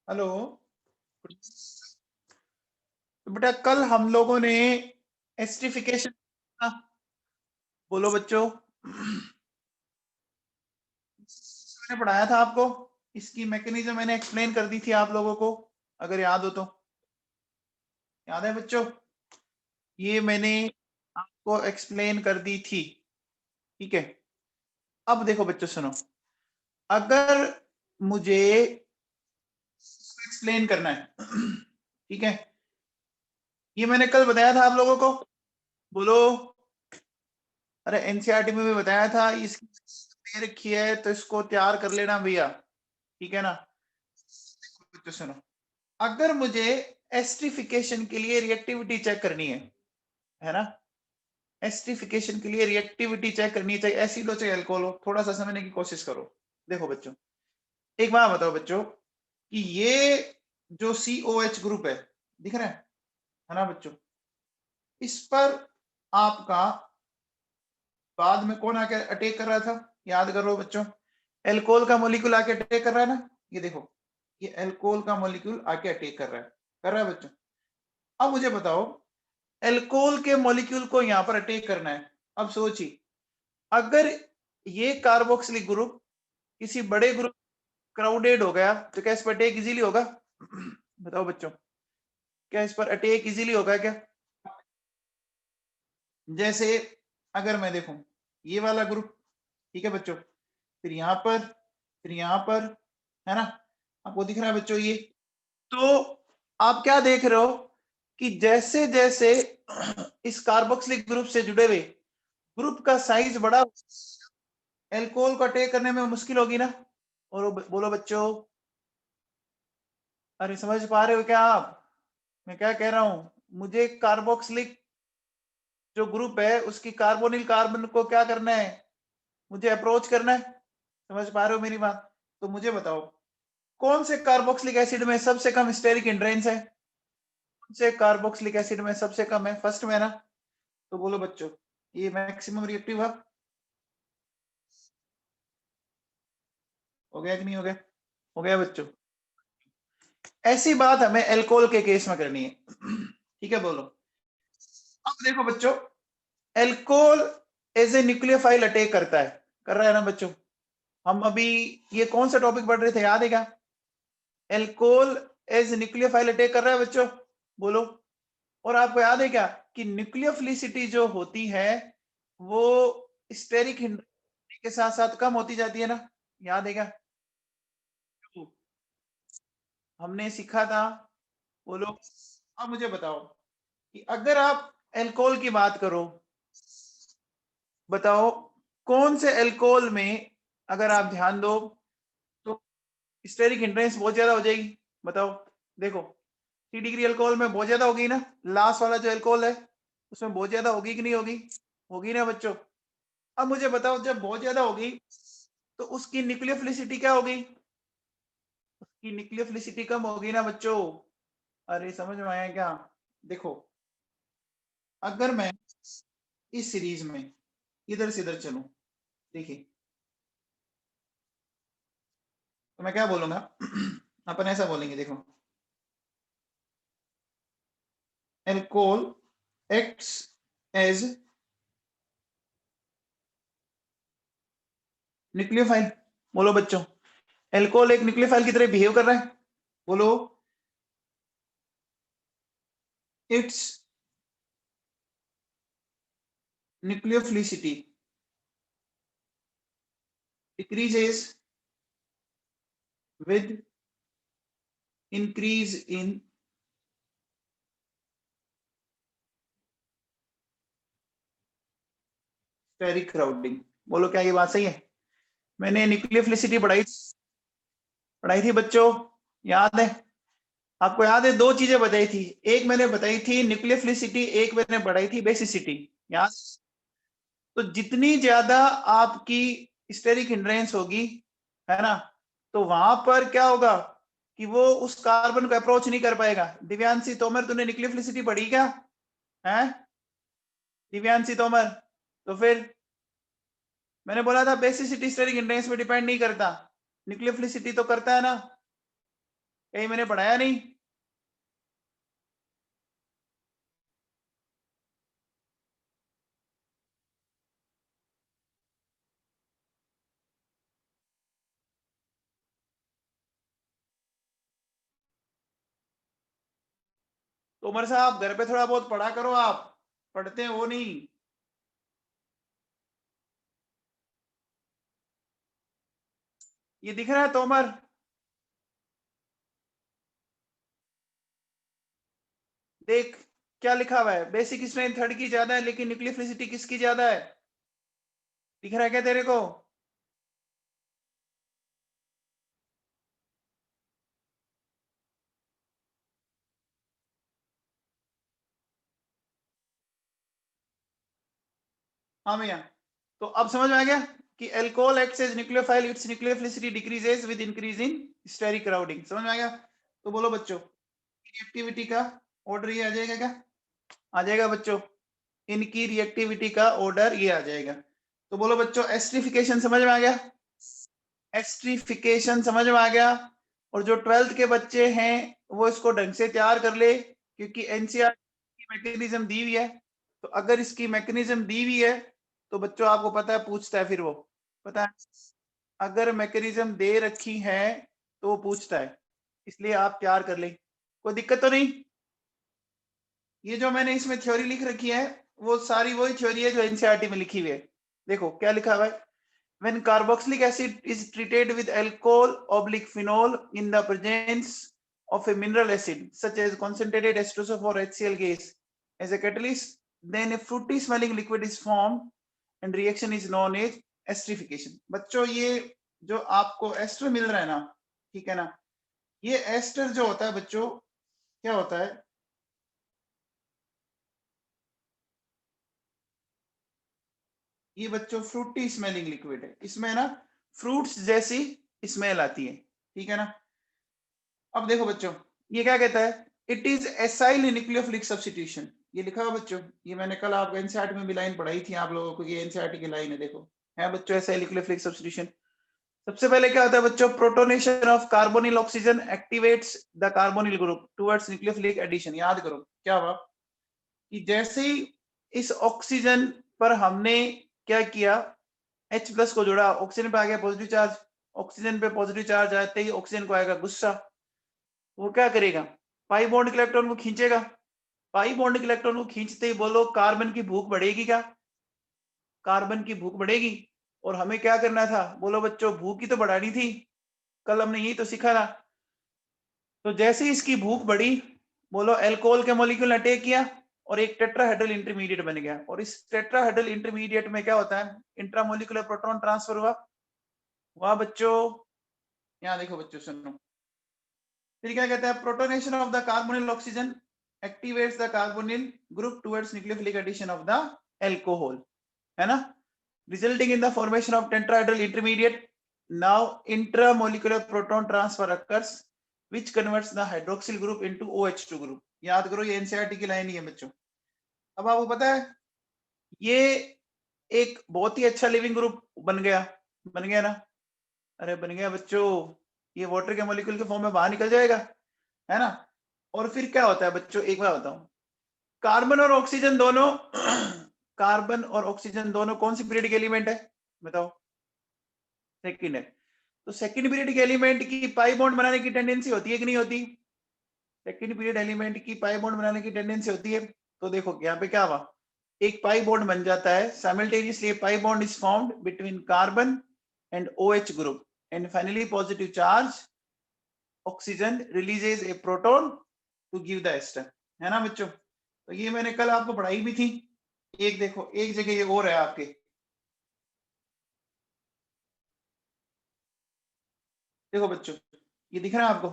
Hello. तो बेटा कल हम लोगों ने एस्टिफिकेशन, बोलो बच्चों, मैंने पढ़ाया था आपको। इसकी मैकेनिज्म मैंने एक्सप्लेन कर दी थी आप लोगों को, अगर याद हो तो। याद है बच्चों? ये मैंने आपको एक्सप्लेन कर दी थी, ठीक है। अब देखो बच्चों सुनो, अगर मुझे एक्सप्लेन करना है, ठीक है, ये मैंने कल बताया था आप लोगों को, बोलो। अरे एनसीईआरटी में भी बताया था, इसकी दे रखी है तो इसको तैयार कर लेना भैया, ठीक है ना। तो सुनो, अगर मुझे एस्ट्रिफिकेशन के लिए रिएक्टिविटी चेक करनी है ना, एस्ट्रिफिकेशन के लिए रिएक्टिविटी चेक करनी चाहिए, एसिड हो चाहे अल्कोहल हो, थोड़ा सा समझने की कोशिश करो। देखो बच्चों, एक बात बताओ बच्चों कि ये जो COH ग्रुप है, दिख रहा है ना बच्चों, इस पर आपका बाद में कौन आके अटैक कर रहा था, याद करो बच्चों। एल्कोहल का मॉलिक्यूल आके अटैक कर रहा है ना, ये देखो, ये एल्कोहल का मॉलिक्यूल आके अटैक कर रहा है बच्चों। अब मुझे बताओ, एल्कोहल के मॉलिक्यूल को यहां पर अटैक करना है। अब सोचिए, अगर ये कार्बोक्सिलिक ग्रुप किसी बड़े ग्रुप क्राउडेड हो गया तो क्या इस पर अटैक इजीली होगा? बताओ बच्चों, क्या इस पर अटैक इजीली होगा क्या? जैसे अगर मैं देखूं ये वाला ग्रुप, ठीक है बच्चों, फिर यहां पर, फिर यहां पर, है ना, आपको दिख रहा है बच्चों ये। तो आप क्या देख रहे हो कि जैसे जैसे इस कार्बोक्सिलिक ग्रुप से जुड़े हुए ग्रुप का साइज बड़ा, एल्कोहल को अटैक करने में मुश्किल होगी ना। और बोलो बच्चों, अरे समझ पा रहे हो क्या आप मैं क्या कह रहा हूं? मुझे कार्बोक्सिलिक जो ग्रुप है उसकी कार्बोनिल कार्बन को क्या करना है, मुझे अप्रोच करना है। समझ पा रहे हो मेरी बात? तो मुझे बताओ, कौन से कार्बोक्सिलिक एसिड में सबसे कम स्टेरिक हिंड्रेंस है? कौन से कार्बोक्सिलिक एसिड में सबसे कम है? फर्स्ट में ना। तो बोलो बच्चों, ये मैक्सिमम रिएक्टिव है, हो गया कि नहीं हो गया? हो गया बच्चों। ऐसी बात हमें एल्कोहल के केस में करनी है, ठीक है, बोलो। अब देखो बच्चों, alcohol as a nucleophile attack करता है, कर रहा है ना बच्चों। हम अभी ये कौन सा टॉपिक पढ़ रहे थे, याद है क्या? एल्कोहल एज न्यूक्लियोफाइल अटैक कर रहा है बच्चों, बोलो। और आपको याद है क्या कि न्यूक्लियोफिलिसिटी जो होती है वो स्टेरिक हिंड्रेंस के साथ साथ कम होती जाती है ना, याद है क्या? हमने सीखा था, बोलो। अब मुझे बताओ कि अगर आप एल्कोहल की बात करो, बताओ कौन से एल्कोहल में अगर आप ध्यान दो तो स्टेरिक हिंड्रेंस बहुत ज्यादा हो जाएगी? बताओ, देखो 3 डिग्री अल्कोहल में बहुत ज्यादा होगी ना, लास्ट वाला जो अल्कोहल है उसमें बहुत ज्यादा होगी कि नहीं होगी? होगी ना बच्चों। अब मुझे बताओ, जब बहुत ज्यादा होगी तो उसकी न्यूक्लियोफिलिसिटी क्या होगी? उसकी न्यूक्लियोफिलिसिटी कम होगी ना बच्चों। अरे समझ में आया क्या? देखो, अगर मैं इस सीरीज में इधर से इधर चलूं, देखिए, तो मैं क्या बोलूंगा? अपन ऐसा बोलेंगे, देखो, एल्कोहल एक्ट्स एज न्यूक्लियोफाइल। बोलो बच्चों, एल्कोहल एक न्यूक्लियोफाइल की तरह बिहेव कर रहा है, बोलो। It's nucleophilicity decreases with increase in steric crowding। बोलो, क्या ये बात सही है? मैंने न्यूक्लियोफिलिसिटी पढ़ाई पढ़ाई थी बच्चों, याद है? आपको याद है, दो चीजें बताई थी, एक मैंने बताई थी न्यूक्लियोफिलिसिटी, एक मैंने पढ़ाई थी बेसिसिटी, याद? तो जितनी ज्यादा आपकी स्टेरिक हिंड्रेंस होगी, है ना, तो वहां पर क्या होगा कि वो उस कार्बन को अप्रोच नहीं कर पाएगा। दिव्यांशी तोमर, तूने न्यूक्लियोफिलिसिटी पढ़ी क्या है? दिव्यांशी तोमर, तो फिर मैंने बोला था बेसिसिटी स्टेरिक हिंड्रेंस पे डिपेंड नहीं करता, न्यूक्लियोफिलिसिटी तो करता है ना। कहीं मैंने पढ़ाया नहीं? तो उमर साहब घर पे थोड़ा बहुत पढ़ा करो, आप पढ़ते हैं वो नहीं। ये दिख रहा है तोमर? देख क्या लिखा हुआ है, बेसिक स्ट्रेंथ थर्ड की ज्यादा है लेकिन न्यूक्लियोफिलिसिटी किसकी ज्यादा है? दिख रहा है क्या तेरे को? हाँ भैया। तो अब समझ में आ गया कि alcohol acts as nucleophile, its nucleophilicity decreases with increase in steric crowding. समझ में आ गया? तो बोलो बच्चों, रिएक्टिविटी का ऑर्डर ये आ जाएगा क्या? आ जाएगा बच्चों, इनकी रिएक्टिविटी का ऑर्डर ये आ जाएगा। तो बोलो बच्चों, एस्ट्रिफिकेशन समझ में आ गया? एस्ट्रिफिकेशन समझ में आ गया? और जो 12th के बच्चे हैं वो इसको ढंग से तैयार कर ले, क्योंकि एनसीईआर की मैकेनिज्म दी हुई है। तो अगर इसकी मैकेनिज्म दी हुई है तो बच्चों आपको पता है पूछता है, फिर वो पता है, अगर मैकेनिज्म दे रखी है तो वो पूछता है, इसलिए आप तैयार कर ले, कोई दिक्कत तो नहीं। ये जो मैंने इसमें थ्योरी लिख रखी है वो सारी वही थ्योरी है जो एनसीईआरटी में लिखी हुई है। देखो क्या लिखा हुआ है, when carboxylic acid is treated with alcohol oblique phenol in the presence of a mineral acid such as concentrated H2SO or HCl gas as a catalyst, then a fruity smelling liquid is formed and reaction is known as esterification। बच्चों ये जो आपको ester मिल रहा है ना, ठीक है ना, ये एस्टर जो होता है बच्चों क्या होता है, ये बच्चों फ्रूटी स्मेलिंग लिक्विड है, इसमें ना फ्रूट्स जैसी स्मेल आती है, ठीक है ना। अब देखो बच्चों ये क्या कहता है, it is acyl nucleophilic substitution, ये लिखा हुआ बच्चों, ये मैंने कल आपको एनसीईआरटी में भी लाइन पढ़ाई थी आप लोगों को, ये एनसीईआरटी की लाइन है, देखो है बच्चों एसाइल न्यूक्लियोफिलिक सब्स्टिट्यूशन। सबसे पहले क्या होता है बच्चों, protonation of carbonyl oxygen activates the carbonyl group towards nucleophilic addition. याद करो क्या हुआ कि जैसे ही इस ऑक्सीजन पर हमने क्या किया, H प्लस को जोड़ा, ऑक्सीजन पे आ गया पॉजिटिव चार्ज, ऑक्सीजन पे पॉजिटिव चार्ज आते ही ऑक्सीजन को आएगा गुस्सा, वो क्या करेगा, पाई बॉन्ड के इलेक्ट्रॉन को खींचेगा, पाई बॉन्ड के इलेक्ट्रॉन को खींचते ही बोलो कार्बन की भूख बढ़ेगी क्या? कार्बन की भूख बढ़ेगी। और हमें क्या करना था, बोलो बच्चों भूख की तो बढ़ानी थी, कल हमने यही तो सीखा था। तो जैसे ही इसकी भूख बढ़ी, बोलो अल्कोहल के मॉलिक्यूल अटैक किया और एक टेट्राहेड्रल इंटरमीडिएट बन गया, और इस टेट्राहेड्रल इंटरमीडिएट में क्या होता है, इंट्रामोलिकुलर प्रोटॉन ट्रांसफर हुआ। वहां बच्चों यहाँ देखो बच्चों सुनो, फिर क्या कहता है, protonation of the carbonyl oxygen activates the carbonyl group towards nucleophilic addition of the alcohol, है ना, resulting in the formation of tetrahedral intermediate. Now intramolecular proton transfer occurs which converts the hydroxyl group into OH2 group। याद करो ये NCERT की line ही है बच्चों। अब आपको पता है ये एक बहुत ही अच्छा लिविंग ग्रुप बन गया ना, अरे बन गया बच्चों, ये वाटर के मॉलिक्यूल के फॉर्म में बाहर निकल जाएगा, है ना। और फिर क्या होता है बच्चों, एक बार बताऊं, कार्बन और ऑक्सीजन दोनों कार्बन और ऑक्सीजन दोनों कौन सी पीरियड के एलिमेंट है बताओ? सेकंड है। तो सेकंड पीरियड के एलिमेंट की पाई बॉन्ड बनाने की टेंडेंसी होती है कि नहीं होती? सेकंड पीरियड एलिमेंट की पाई बॉन्ड बनाने की टेंडेंसी होती है। तो देखो यहाँ पे क्या हुआ, एक पाई बॉन्ड बन जाता है, simultaneously pi bond is formed between carbon and OH group, and finally positive charge oxygen releases a proton to give the ester, है ना बच्चों। तो ये मैंने कल आपको पढ़ाई भी थी। एक देखो एक जगह ये और है आपके, देखो बच्चों ये दिख रहा है आपको,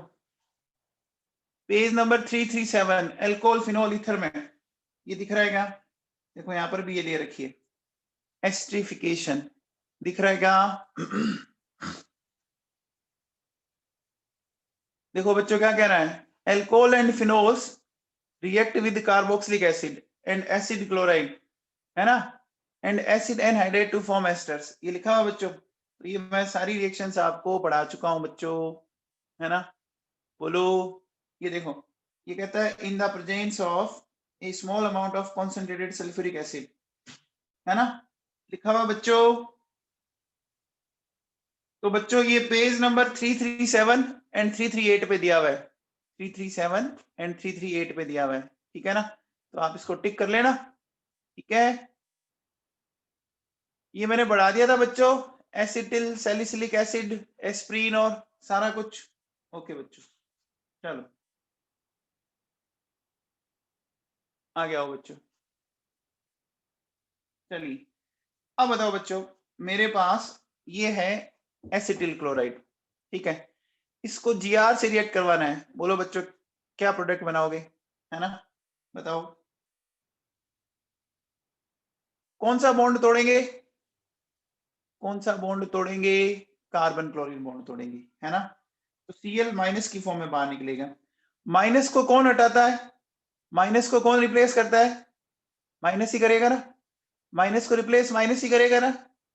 page number 337 alcohol phenol ether में, ये दिख रहा है क्या? देखो यहाँ पर भी ये दे रखी है, एस्ट्रिफिकेशन दिख रहा है क्या? देखो बच्चों क्या कह रहा है, alcohol and phenols react with carboxylic acid and acid chloride, है ना, and acid anhydride to form esters, ये लिखा हुआ बच्चों। तो ये मैं सारी रिएक्शंस आपको पढ़ा चुका हूं बच्चों, है ना, बोलो। ये देखो, ये कहता है in the presence of A small amount of concentrated sulphuric acid, है ना, लिखा हुआ बच्चों। तो बच्चों ये पेज नंबर 337 एंड 338 पे दिया हुआ है, 337 एंड 338 पे दिया हुआ है, ठीक है ना। तो आप इसको टिक कर लेना, ठीक है। ये मैंने बढ़ा दिया था बच्चों, एसिटिल सैलिसिलिक एसिड, एस्प्रीन और सारा कुछ। ओके बच्चों, चलो आगे आओ बच्चों। चलिए अब बताओ बच्चों, मेरे पास ये है एसिटिल क्लोराइड, ठीक है। इसको जीआर से रिएक्ट करवाना है। बोलो बच्चों क्या प्रोडक्ट बनाओगे, है ना, बताओ कौन सा बॉन्ड तोड़ेंगे, कौन सा बॉन्ड तोड़ेंगे, कार्बन क्लोरीन बॉन्ड तोड़ेंगे, है ना। तो Cl माइनस की फॉर्म में बाहर निकलेगा। माइनस को कौन हटाता है, माइनस को कौन रिप्लेस करता है, माइनस ही करेगा ना, माइनस को रिप्लेस माइनस ही करेगा ना।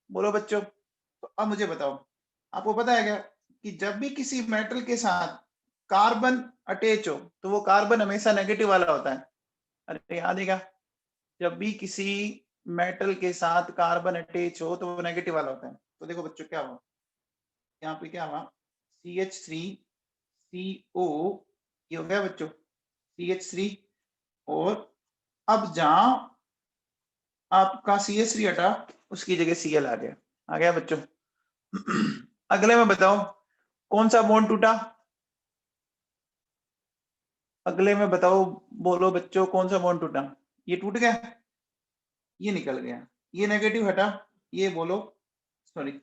बोलो बच्चों। तो अब मुझे बताओ, आपको पता है क्या कि जब भी किसी मेटल के साथ कार्बन अटैच हो तो वो कार्बन हमेशा नेगेटिव वाला होता है। अरे याद है क्या, जब भी किसी मेटल के साथ कार्बन अटैच हो तो वो नेगेटिव वाला होता है। तो देखो बच्चों क्या हुआ, यहाँ पे क्या हुआ, CH3CO, ये हो गया बच्चों CH3, और अब जहां आपका CH3 हटा उसकी जगह Cl आ गया बच्चों। अगले में बताओ कौन सा बॉन्ड टूटा, अगले में बताओ, बोलो बच्चों कौन सा बॉन्ड टूटा, ये टूट गया, ये निकल गया, ये नेगेटिव हटा, ये बोलो, सॉरी,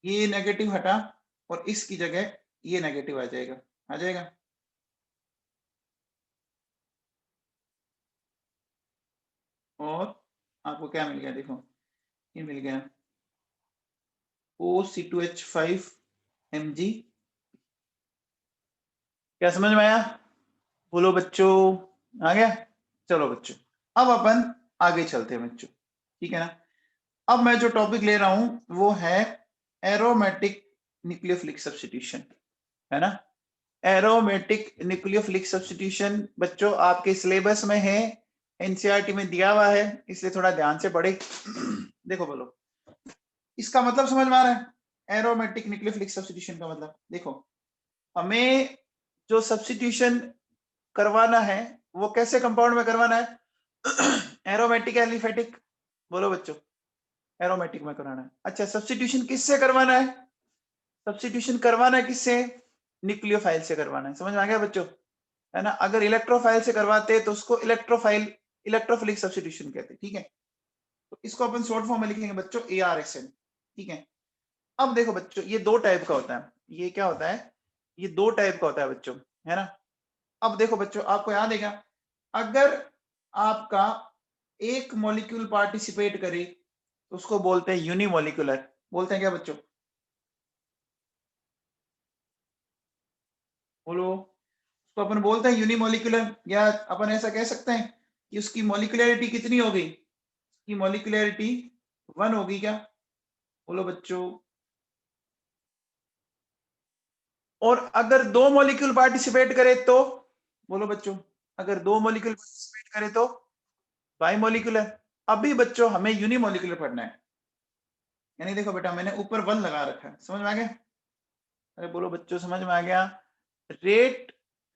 ये नेगेटिव हटा और इसकी जगह ये नेगेटिव आ जाएगा, आ जाएगा। और आपको क्या मिल गया, देखो ये मिल गया OC2H5Mg। क्या समझ में आया, बोलो बच्चों, आ गया। चलो बच्चों अब अपन आगे चलते हैं बच्चों, ठीक है ना। अब मैं जो टॉपिक ले रहा हूं वो है एरोमेटिक न्यूक्लियोफिलिक सब्स्टिट्यूशन, है ना। एरोमेटिक न्यूक्लियोफिलिक सब्स्टिट्यूशन बच्चों आपके सिलेबस में है, एनसीईआरटी में दिया हुआ है, इसलिए थोड़ा ध्यान से पढ़े। देखो बोलो, इसका मतलब समझ में आ रहा है, एरोमेटिक न्यूक्लियोफिलिक सब्स्टिट्यूशन का मतलब देखो, हमें जो सब्स्टिट्यूशन करवाना है वो कैसे कंपाउंड में करवाना है, एरोमेटिक एलिफेटिक, बोलो बच्चों, एरोमेटिक में कराना है। अच्छा सब्स्टिट्यूशन किससे करवाना है, सब्स्टिट्यूशन करवाना है किससे, न्यूक्लियोफाइल से करवाना है, समझ में आ गया बच्चों, है ना। अगर इलेक्ट्रोफाइल से करवाते तो उसको इलेक्ट्रोफाइल इलेक्ट्रोफिलिक सब्स्टिट्यूशन कहते, ठीक है। तो इसको अपन शॉर्ट फॉर्म में लिखेंगे बच्चों ARSN, ठीक है। अब देखो बच्चों ये दो टाइप का होता है, ये क्या होता है, ये दो टाइप का होता है बच्चों, है ना। अब देखो बच्चों आपको याद है क्या, अगर आपका एक मॉलिक्यूल पार्टिसिपेट करे तो उसको बोलते हैं यूनिमोलिकुलर, बोलते हैं क्या बच्चों, बोलो, उसको अपन बोलते हैं यूनिमोलिकुलर, या अपन ऐसा कह सकते हैं कि उसकी मॉलिक्यूलरिटी कितनी हो गई, उसकी मॉलिक्यूलरिटी 1 होगी क्या, बोलो बच्चों। और अगर दो मॉलिक्यूल पार्टिसिपेट करे तो, बोलो बच्चों, अगर दो मॉलिक्यूल पार्टिसिपेट करे तो बाई मॉलिक्यूलर। अभी बच्चों हमें यूनिमोलिकुलर पढ़ना है, यानी देखो बेटा मैंने ऊपर 1 लगा रखा है, समझ में आ गया, अरे बोलो बच्चों समझ में आ गया। रेट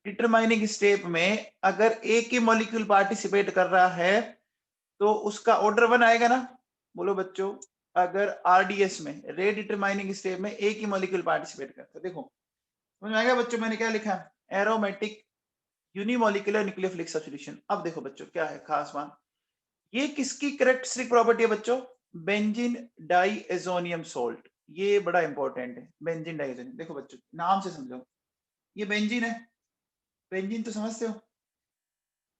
डिटरमाइनिंग स्टेप में अगर एक ही मॉलिक्यूल पार्टिसिपेट कर रहा है तो उसका ऑर्डर 1 आएगा ना, बोलो बच्चों। अगर आरडीएस में रेट डिटरमाइनिंग स्टेप में एक ही मॉलिक्यूल पार्टिसिपेट करता है, देखो समझ में आ गया बच्चों, मैंने क्या लिखा, एरोमेटिक यूनिमोलिकुलर न्यूक्लियोफिलिक सब्स्टिट्यूशन। अब देखो बच्चों क्या है खास बात, ये किसकी कैरेक्टरिस्टिक प्रॉपर्टी है बच्चों, बेंजीन डाइएजोनियम सोल्ट, ये बड़ा इंपॉर्टेंट है, बेंजीन डाइएजोनियम। देखो बच्चों नाम से समझो, ये बेंजीन है, बेंजीन तो समझते हो,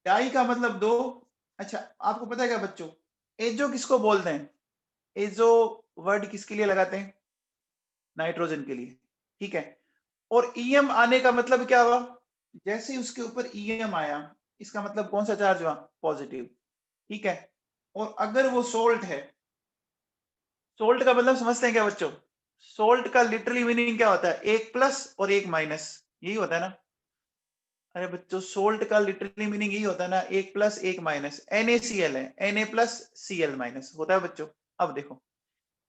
डाई का मतलब दो। अच्छा आपको पता है क्या बच्चों, एजो किसको बोलते हैं, एजो वर्ड किसके लिए लगाते हैं, नाइट्रोजन के लिए, ठीक है। और ईएम आने का मतलब क्या हुआ, जैसे ही उसके ऊपर ईएम आया इसका मतलब कौन सा चार्ज हुआ, पॉजिटिव, ठीक है। और अगर वो सोल्ट है, सोल्ट का मतलब समझते हैं क्या बच्चों, सोल्ट का लिटरली मीनिंग क्या होता है, एक प्लस और एक माइनस, यही होता है ना। अरे बच्चों सोल्ट का लिटरली मीनिंग यही होता है ना, एक प्लस एक माइनस। NaCl है, Na प्लस Cl माइनस होता है बच्चों। अब देखो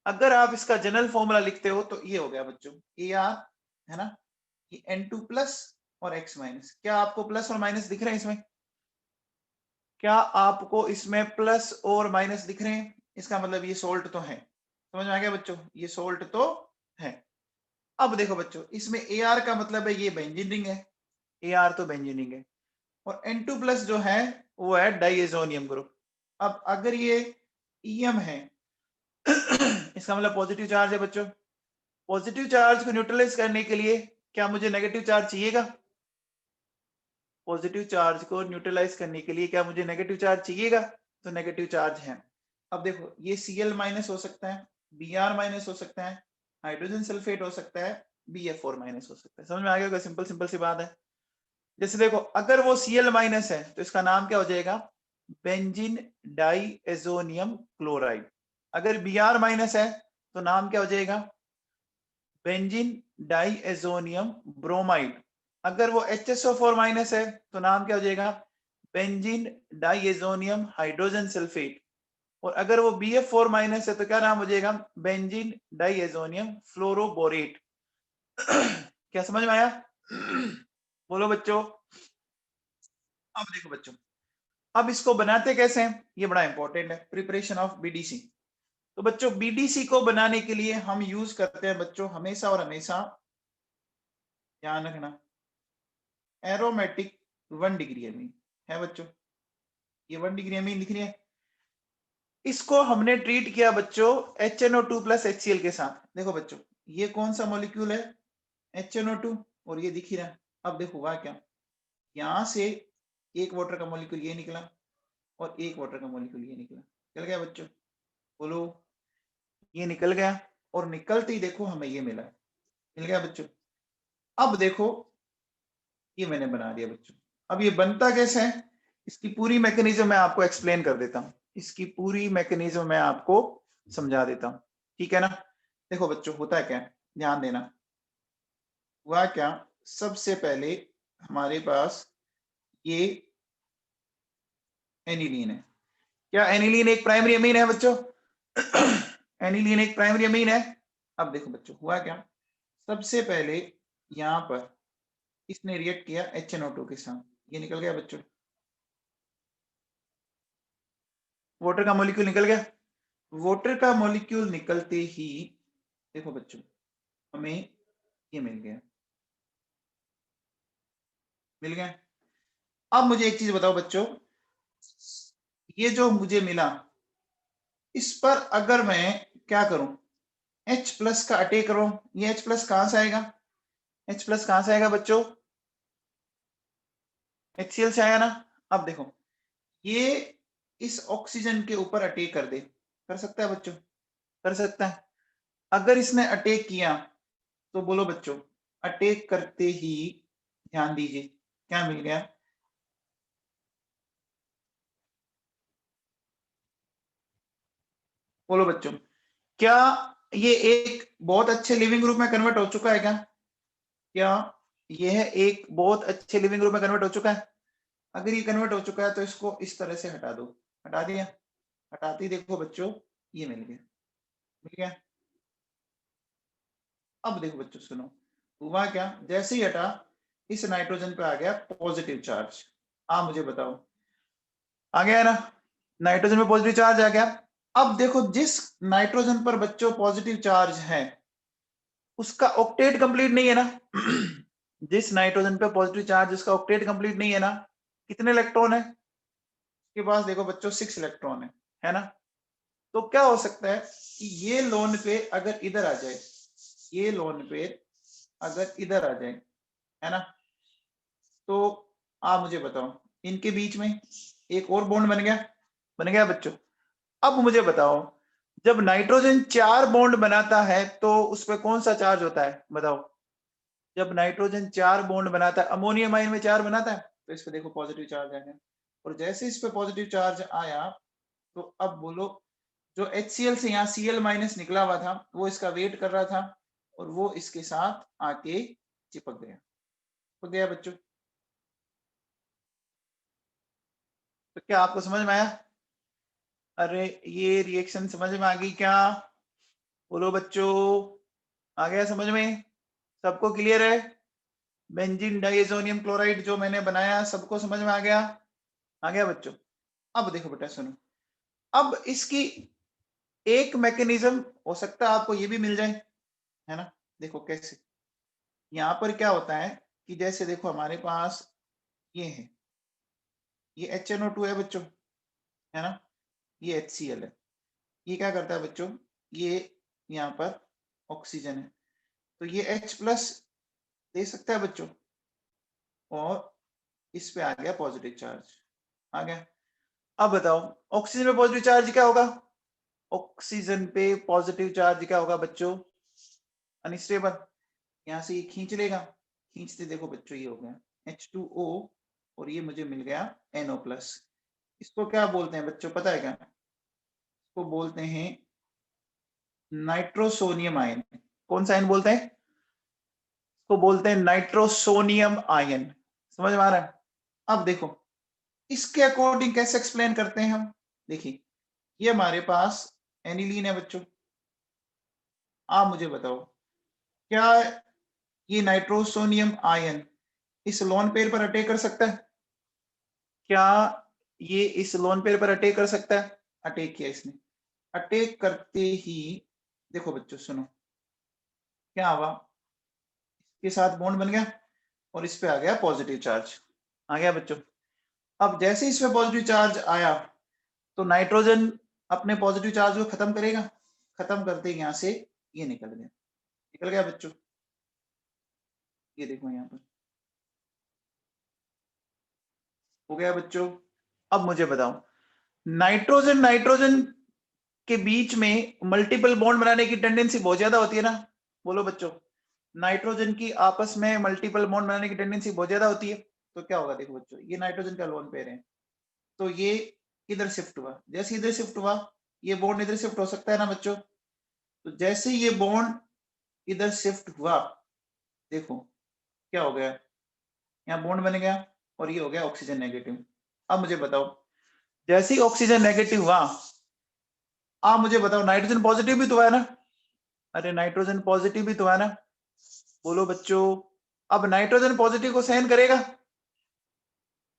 अगर आप इसका जनरल फॉर्मूला लिखते हो तो ये हो गया बच्चों Ar, है ना, ये N2 प्लस और X माइनस। क्या आपको प्लस और माइनस दिख रहे हैं इसमें? क्या आपको इसमें प्लस और माइनस दिख रहे हैं? इसका मतलब ये सोल्ट तो है। समझ में आ गया बच्चों, ये सोल्ट तो है। अब देखो बच्चों इसमें Ar का मतलब है ये बेंजीन रिंग है, Ar तो बेंजीन रिंग है, और N2 प्लस जो है वो है डाइएजोनियम ग्रुप। अब अगर ये EM है इसका मतलब पॉजिटिव चार्ज है बच्चों। पॉजिटिव चार्ज को न्यूट्रलाइज करने के लिए क्या मुझे नेगेटिव चार्ज चाहिएगा? पॉजिटिव चार्ज को न्यूट्रलाइज करने के लिए क्या मुझे नेगेटिव चार्ज चाहिएगा? तो नेगेटिव चार्ज है। अब देखो ये Cl माइनस हो सकता है, Br माइनस हो सकता है, हाइड्रोजन सल्फेट हो सकता है, BF4 माइनस हो सकता है। समझ में आ गया? सिंपल सिंपल सी बात है। जैसे देखो अगर वो Cl माइनस है तो इसका नाम क्या हो जाएगा? Benzene diazonium chloride. अगर Br माइनस है तो नाम क्या हो जाएगा? Benzene diazonium bromide. अगर वो HSO4 माइनस है तो नाम क्या हो जाएगा? Benzene diazonium hydrogen sulphate. और अगर वो BF4 माइनस है तो क्या नाम हो जाएगा? Benzene diazonium fluoroborate. क्या समझ में आया? बोलो बच्चों। अब देखो बच्चों, अब इसको बनाते कैसे हैं ये बड़ा इंपॉर्टेंट है, प्रिपरेशन ऑफ BDC। तो बच्चों BDC को बनाने के लिए हम यूज करते हैं बच्चों हमेशा और हमेशा ध्यान रखना एरोमेटिक 1 डिग्री अमीन है बच्चों। ये 1 डिग्री अमीन लिख रही है। इसको हमने ट्रीट किया बच्चों HNO2 प्लस HCl के साथ। देखो बच्चों ये कौन सा मॉलिक्यूल है? HNO2, और ये दिख ही रहा। अब देखो हुआ क्या, यहां से एक वाटर का मॉलिक्यूल ये निकला और एक वाटर का मॉलिक्यूल ये निकला। निकल गया बच्चों? बोलो। ये निकल गया और निकलते ही देखो हमें ये मिला, मिल गया बच्चों। अब देखो ये मैंने बना दिया बच्चों। अब ये बनता कैसे है इसकी पूरी मैकेनिज्म मैं आपको एक्सप्लेन कर देता हूँ, इसकी पूरी मैकेनिज्म मैं आपको समझा देता हूँ, ठीक है ना। देखो बच्चों होता क्या है, ध्यान देना। हुआ क्या, सबसे पहले हमारे पास ये एनिलीन है। क्या एनिलीन एक प्राइमरी अमीन है बच्चों? एनिलीन एक प्राइमरी अमीन है। अब देखो बच्चों हुआ क्या, सबसे पहले यहां पर इसने रिएक्ट किया HNO2 के साथ, ये निकल गया बच्चों, वाटर का मॉलिक्यूल निकल गया। वाटर का मॉलिक्यूल निकलते ही देखो बच्चों हमें ये मिल गया, मिल गया। अब मुझे एक चीज बताओ बच्चों, ये जो मुझे मिला इस पर अगर मैं क्या करूं, H प्लस का अटैक करूं, ये H प्लस कहां से आएगा? H प्लस कहां से आएगा बच्चों? HCl से आया ना। अब देखो ये इस ऑक्सीजन के ऊपर अटैक कर दे, कर सकता है बच्चों? कर सकता है। अगर इसने अटैक किया तो बोलो बच्चों, अटैक करते ही ध्यान दीजिए क्या मिल गया? बोलो बच्चों, क्या ये एक बहुत अच्छे लिविंग ग्रुप में कन्वर्ट हो चुका है क्या? क्या यह एक बहुत अच्छे लिविंग ग्रुप में कन्वर्ट हो चुका है? अगर ये कन्वर्ट हो चुका है तो इसको इस तरह से हटा दो। हटा दिया? हटाते ही देखो बच्चों ये मिल गया, मिल गया। अब देखो बच्चों सुनो, हुआ क्या, जैसे ही हटा इस नाइट्रोजन पे आ गया पॉजिटिव चार्ज। आप मुझे बताओ, आ गया है ना, नाइट्रोजन पे पॉजिटिव चार्ज आ गया। अब देखो जिस नाइट्रोजन पर बच्चों पॉजिटिव चार्ज है उसका ऑक्टेट कंप्लीट नहीं है ना। जिस नाइट्रोजन पे पॉजिटिव चार्ज उसका ऑक्टेट कंप्लीट नहीं है ना। कितने इलेक्ट्रॉन है के पास? देखो बच्चों 6 इलेक्ट्रॉन है ना। तो क्या हो सकता है कि ये लोन पे अगर इधर आ जाए, ये लोन पे अगर इधर आ जाए, है ना, तो आप मुझे बताओ इनके बीच में एक और बॉन्ड बन गया, बन गया बच्चों। अब मुझे बताओ जब नाइट्रोजन 4 बॉन्ड बनाता है तो उस पर कौन सा चार्ज होता है बताओ? जब नाइट्रोजन 4 बॉन्ड बनाता है, अमोनियम आयन में 4 बनाता है, तो इस पे देखो पॉजिटिव चार्ज आ गया। और जैसे इस पे पॉजिटिव चार्ज आया तो अब बोलो जो HCl से यहाँ Cl माइनस निकला हुआ था वो इसका वेट कर रहा था और वो इसके साथ आके चिपक गया। हो गया बच्चों? तो क्या आपको समझ में आया? अरे ये रिएक्शन समझ में आ गई क्या? बोलो बच्चों, आ गया समझ में? सबको क्लियर है? बेंजीन डाइएजोनियम क्लोराइड जो मैंने बनाया सबको समझ में आ गया? आ गया बच्चों? अब देखो बेटा सुनो, अब इसकी एक मैकेनिज्म हो सकता है आपको ये भी मिल जाए, है ना? देखो कैसे, यहाँ पर क्या होता है कि जैसे देखो हमारे पास ये है, ये HNO2 है बच्चों, है ना? ये HCl है। ये क्या करता है बच्चों, ये यहाँ पर ऑक्सीजन है, तो ये H प्लस दे सकता है बच्चों, और इस पे आ गया पॉजिटिव चार्ज, आ गया। अब बताओ ऑक्सीजन पे पॉजिटिव चार्ज क्या होगा? ऑक्सीजन पे पॉजिटिव चार्ज क्या होगा बच्चों? अनस्टेबल। यहाँ से ये खींच लेगा, खींचते देखो बच्चों ये हो गया H2O, और ये मुझे मिल गया NO प्लस। इसको क्या बोलते हैं बच्चों, पता है क्या? इसको बोलते हैं नाइट्रोसोनियम आयन। कौन सा आयन बोलते हैं? इसको बोलते हैं नाइट्रोसोनियम आयन। समझ में आ रहा है? अब देखो इसके अकॉर्डिंग कैसे एक्सप्लेन करते हैं हम। देखिए ये हमारे पास एनिलीन है बच्चों, आप मुझे बताओ क्या ये नाइट्रोसोनियम आयन इस लोन पेयर पर अटैक कर सकता है? क्या ये इस लोन पेयर पर अटैक कर सकता है? अटैक किया इसने, अटैक करते ही देखो बच्चों सुनो क्या हुआ, इसके साथ बॉन्ड बन गया और इस पे आ गया पॉजिटिव चार्ज, आ गया बच्चों। अब जैसे इस पे पॉजिटिव चार्ज आया तो नाइट्रोजन अपने पॉजिटिव चार्ज को खत्म करेगा, खत्म करते ही यहाँ से ये निकल गया बच्चों। ये देखो यहाँ पर हो गया बच्चों। अब मुझे बताओ नाइट्रोजन नाइट्रोजन के बीच में मल्टीपल बॉन्ड बनाने की टेंडेंसी बहुत ज्यादा होती है ना? बोलो बच्चों, नाइट्रोजन की आपस में मल्टीपल बॉन्ड बनाने की टेंडेंसी बहुत ज्यादा होती है, तो क्या होगा देखो बच्चों, ये नाइट्रोजन का लोन पेयर है, तो ये इधर शिफ्ट हुआ, जैसे इधर शिफ्ट हुआ ये बॉन्ड इधर शिफ्ट हो सकता है ना बच्चों? तो जैसे ये बॉन्ड इधर शिफ्ट हुआ देखो क्या हो गया, यहाँ बॉन्ड बन गया और ये हो गया ऑक्सीजन नेगेटिव। अब मुझे बताओ जैसे ही ऑक्सीजन नेगेटिव हुआ, आप मुझे बताओ नाइट्रोजन पॉजिटिव भी तो है ना? अरे नाइट्रोजन पॉजिटिव भी तो है ना? बोलो बच्चों, अब नाइट्रोजन पॉजिटिव को सहन करेगा?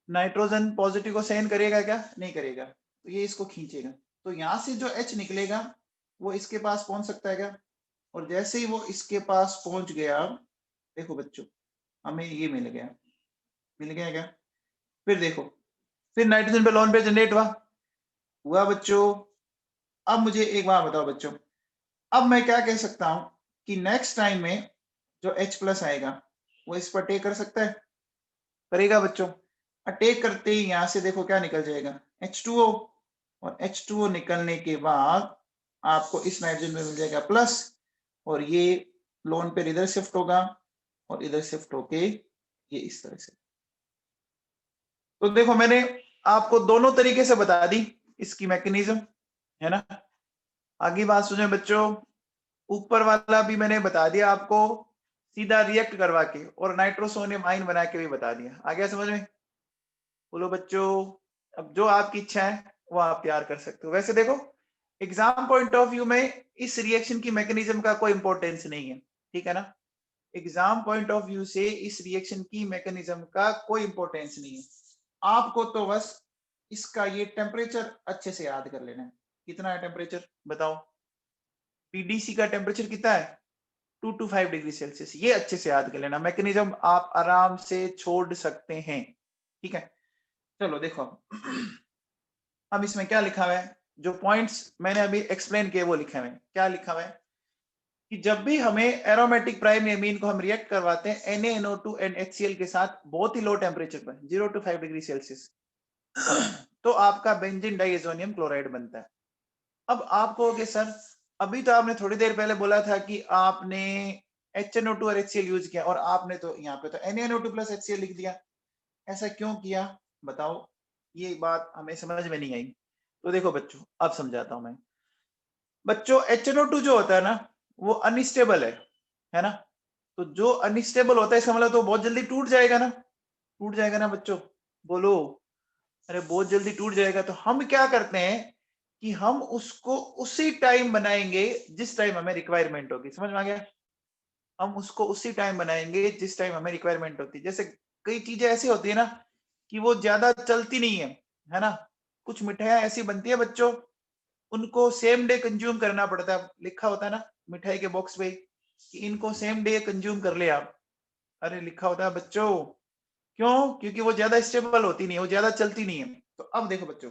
नाइट्रोजन पॉजिटिव को सहन करेगा क्या? नहीं करेगा, तो ये इसको खींचेगा, तो यहां से जो H निकलेगा वो इसके पास पहुंच सकता है क्या? और जैसे ही वो इसके पास पहुंच गया देखो बच्चों हमें ये मिल गया क्या? फिर देखो फिर नाइट्रोजन पे लोन पेयर जनरेट हुआ बच्चों। अब मुझे एक बात बताओ बच्चों, अब मैं क्या कह सकता हूं कि नेक्स्ट टाइम में जो H प्लस आएगा वो इस पर अटैक कर सकता है, करेगा बच्चों? अटैक करते ही यहां से देखो क्या निकल जाएगा H2O, और H2O निकलने के बाद आपको इस नाइट्रोजन में मिल जाएगा प्लस, और ये लोन पेयर इधर शिफ्ट होगा और इधर शिफ्ट होके ये इस तरह से। तो देखो मैंने आपको दोनों तरीके से बता दी इसकी मैकेनिज्म, है ना? आगे बात सुने बच्चों, ऊपर वाला भी मैंने बता दिया आपको सीधा रिएक्ट करवा के, और नाइट्रोसोनियम आयन बना के भी बता दिया, आ गया समझ में? बोलो बच्चों, अब जो आपकी इच्छा है वो आप तैयार कर सकते हो। वैसे देखो एग्जाम पॉइंट ऑफ व्यू में इस रिएक्शन की मैकेनिज्म का कोई इंपॉर्टेंस नहीं है, ठीक है ना? एग्जाम पॉइंट ऑफ व्यू से इस रिएक्शन की मैकेनिज्म का कोई इंपॉर्टेंस नहीं है, आपको तो बस इसका ये टेम्परेचर अच्छे से याद कर लेना है। कितना है टेम्परेचर बताओ? पीडीसी का टेम्परेचर कितना है? 2 to 5 डिग्री सेल्सियस, ये अच्छे से याद कर लेना, मैकेनिज्म आप आराम से छोड़ सकते हैं, ठीक है? चलो देखो अब इसमें क्या लिखा हुआ है, जो पॉइंट्स मैंने अभी एक्सप्लेन किए वो लिखे हुए हैं। क्या लिखा हुआ है कि जब भी हमें एरोमेटिक प्राइमरी अमीन को हम रिएक्ट करवाते हैं NaNO2 and HCl के साथ बहुत ही लो टेम्परेचर पर 0 to 5 डिग्री सेल्सियस, तो आपका बेंजीन डाइएजोनियम क्लोराइड बनता है। अब आप कहोगे सर अभी तो आपने थोड़ी देर पहले बोला था कि आपने HNO2 और HCl यूज किया, और आपने तो यहाँ पे तो NaNO2 प्लस HCl लिख दिया, ऐसा क्यों किया बताओ? ये बात हमें समझ में नहीं आई। तो देखो बच्चों अब समझाता हूं मैं। बच्चों HNO2 जो होता है ना वो अनस्टेबल है ना? तो जो अनस्टेबल होता है इसका मतलब तो बहुत जल्दी टूट जाएगा ना, टूट जाएगा ना बच्चों, बोलो। अरे बहुत जल्दी टूट जाएगा। तो हम क्या करते हैं कि हम उसको उसी टाइम बनाएंगे जिस टाइम हमें रिक्वायरमेंट होगी। समझ में आ गया? हम उसको उसी टाइम बनाएंगे जिस टाइम हमें रिक्वायरमेंट होती है। जैसे कई चीजें ऐसी होती है ना कि वो ज्यादा चलती नहीं है ना। कुछ मिठाइयां ऐसी बनती है बच्चों, उनको सेम डे कंज्यूम करना पड़ता है। लिखा होता है ना मिठाई के बॉक्स पे कि इनको सेम डे कंज्यूम कर ले आप। अरे लिखा होता है बच्चों, क्यों? क्योंकि वो ज्यादा स्टेबल होती नहीं है, वो ज्यादा चलती नहीं है। तो अब देखो बच्चों,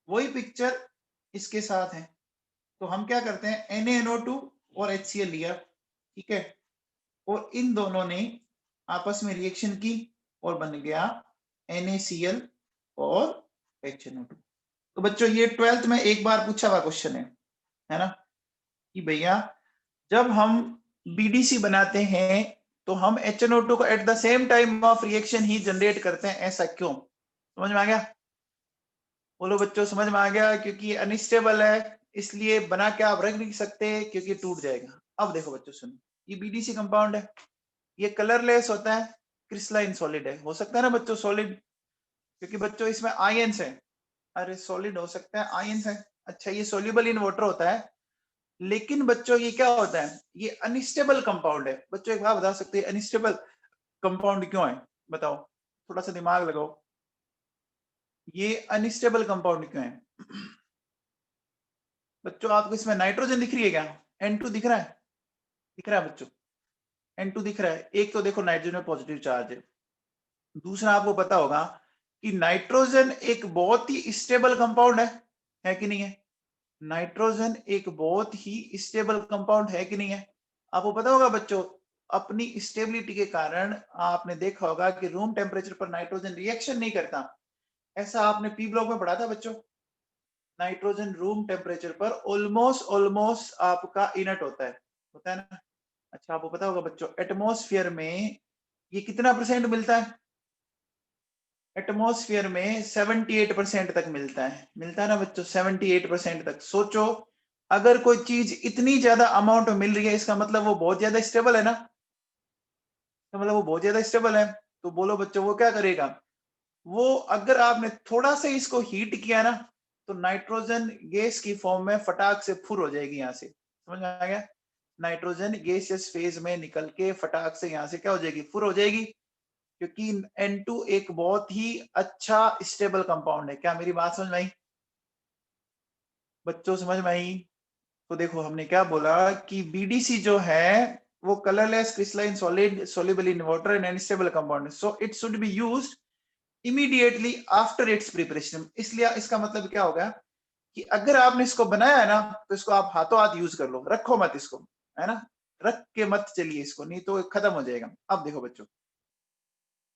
वही पिक्चर इसके साथ है। तो हम क्या करते हैं, NaNO2 और HCl लिया, ठीक है, और इन दोनों ने आपस में रिएक्शन की और बन गया NaCl और HNO2। तो बच्चों ये 12th में एक बार पूछा हुआ क्वेश्चन है ना, कि भैया जब हम BDC बनाते हैं तो हम HNO2 को at the same time of reaction he generate करते हैं, ऐसा क्यों? समझ में आ गया? बोलो बच्चों, समझ में आ गया? क्योंकि अनस्टेबल है इसलिए बना के आप रख नहीं सकते, क्योंकि टूट जाएगा। अब देखो बच्चों सुनो, ये BDC कंपाउंड है, ये कलरलेस होता है, क्रिस्टलाइन सॉलिड है। हो सकता है ना बच्चों सॉलिड, क्योंकि बच्चों इसमें आयंस है। अरे सॉलिड हो सकता है, आयंस है। अच्छा, ये सोल्यूबल इन वाटर होता है, लेकिन बच्चों ये क्या होता है, ये अनस्टेबल कंपाउंड है। बच्चों एक बात बता सकते हैं अनस्टेबल कंपाउंड क्यों है? बताओ, थोड़ा सा दिमाग लगाओ, ये अनस्टेबल कंपाउंड क्यों है? बच्चों आपको इसमें नाइट्रोजन दिख रही है क्या? N2 दिख रहा है? दिख रहा है बच्चों? N2 दिख रहा है। एक तो देखो नाइट्रोजन में पॉजिटिव चार्ज है, दूसरा आपको पता होगा कि नाइट्रोजन एक बहुत ही स्टेबल कंपाउंड है कि नहीं है? नाइट्रोजन एक बहुत ही स्टेबल कंपाउंड है कि नहीं है? आपको पता होगा बच्चों, अपनी स्टेबिलिटी के कारण आपने देखा होगा कि रूम टेम्परेचर पर नाइट्रोजन रिएक्शन नहीं करता। ऐसा आपने पी ब्लॉक में पढ़ा था बच्चों। नाइट्रोजन रूम टेम्परेचर पर ऑलमोस्ट आपका इनर्ट होता है ना। अच्छा, आपको पता होगा बच्चों एटमॉस्फेयर में ये कितना परसेंट मिलता है? एटमॉस्फेयर में 78% तक मिलता है ना बच्चों, 78% तक। सोचो, अगर कोई चीज इतनी ज्यादा अमाउंट में मिल रही है, इसका मतलब वो बहुत ज्यादा स्टेबल है ना, तो मतलब वो बहुत ज्यादा स्टेबल है। तो बोलो बच्चों वो क्या करेगा, वो अगर आपने थोड़ा सा इसको हीट किया ना, तो नाइट्रोजन गैस की फॉर्म में फटाक से फुर हो जाएगी यहाँ से। समझ में आ गया? नाइट्रोजन गैसियस फेज में निकल के फटाक से यहाँ से क्या हो जाएगी, फुर हो जाएगी। क्योंकि N2 एक बहुत ही अच्छा स्टेबल कंपाउंड है। क्या मेरी बात समझ में आई बच्चों? समझ में आई? तो देखो हमने क्या बोला कि BDC जो है वो colourless crystalline solid soluble in water and unstable compound, so it should be used immediately after it's preparation. इसलिए इसका मतलब क्या होगा कि अगर आपने इसको बनाया है ना, तो इसको आप हाथों हाथ यूज कर लो, रखो मत इसको, है ना, रख के मत चलिए इसको, नहीं तो खत्म हो जाएगा। अब देखो बच्चों,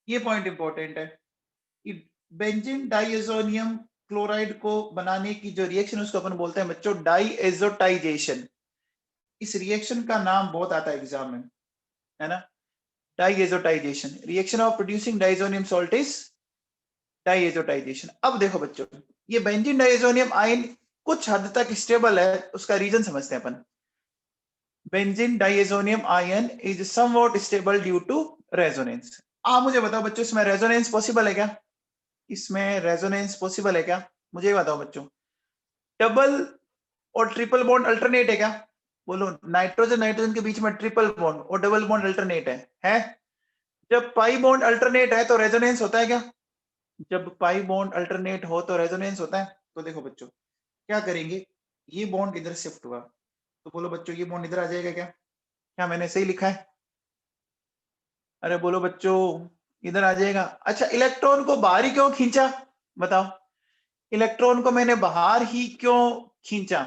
ये पॉइंट इंपॉर्टेंट है कि बेंजीन डाइएजोनियम क्लोराइड को बनाने की जो रिएक्शन उसको अपन बोलते हैं बच्चों डाइएजोटाइजेशन। इस रिएक्शन का नाम बहुत आता है एग्जाम में, है ना, diazotisation. Reaction of producing diazonium salt is diazotisation. अब देखो बच्चों, ये बेंजीन डाइएजोनियम आयन कुछ हद तक स्टेबल है, उसका रीजन समझते हैं अपन। Benzene diazonium ion is somewhat stable due to resonance. आप मुझे बताओ बच्चों, इसमें रेजोनेंस पॉसिबल है क्या? इसमें रेजोनेंस पॉसिबल है क्या? मुझे ये बताओ बच्चों, डबल और ट्रिपल बॉन्ड अल्टरनेट है क्या? बोलो, नाइट्रोजन नाइट्रोजन के बीच में ट्रिपल बॉन्ड और डबल बॉन्ड अल्टरनेट है? जब पाई बॉन्ड अल्टरनेट है तो रेजोनेंस होता है क्या? जब पाई बॉन्ड अल्टरनेट हो तो रेजोनेंस होता है। तो देखो बच्चों क्या करेंगे, ये बॉन्ड इधर शिफ्ट हुआ, तो बोलो बच्चों ये बॉन्ड इधर आ जाएगा क्या? क्या मैंने सही लिखा है? अरे बोलो बच्चों, इधर आ जाएगा। अच्छा, इलेक्ट्रॉन को बाहर ही क्यों खींचा? बताओ, इलेक्ट्रॉन को मैंने बाहर ही क्यों खींचा?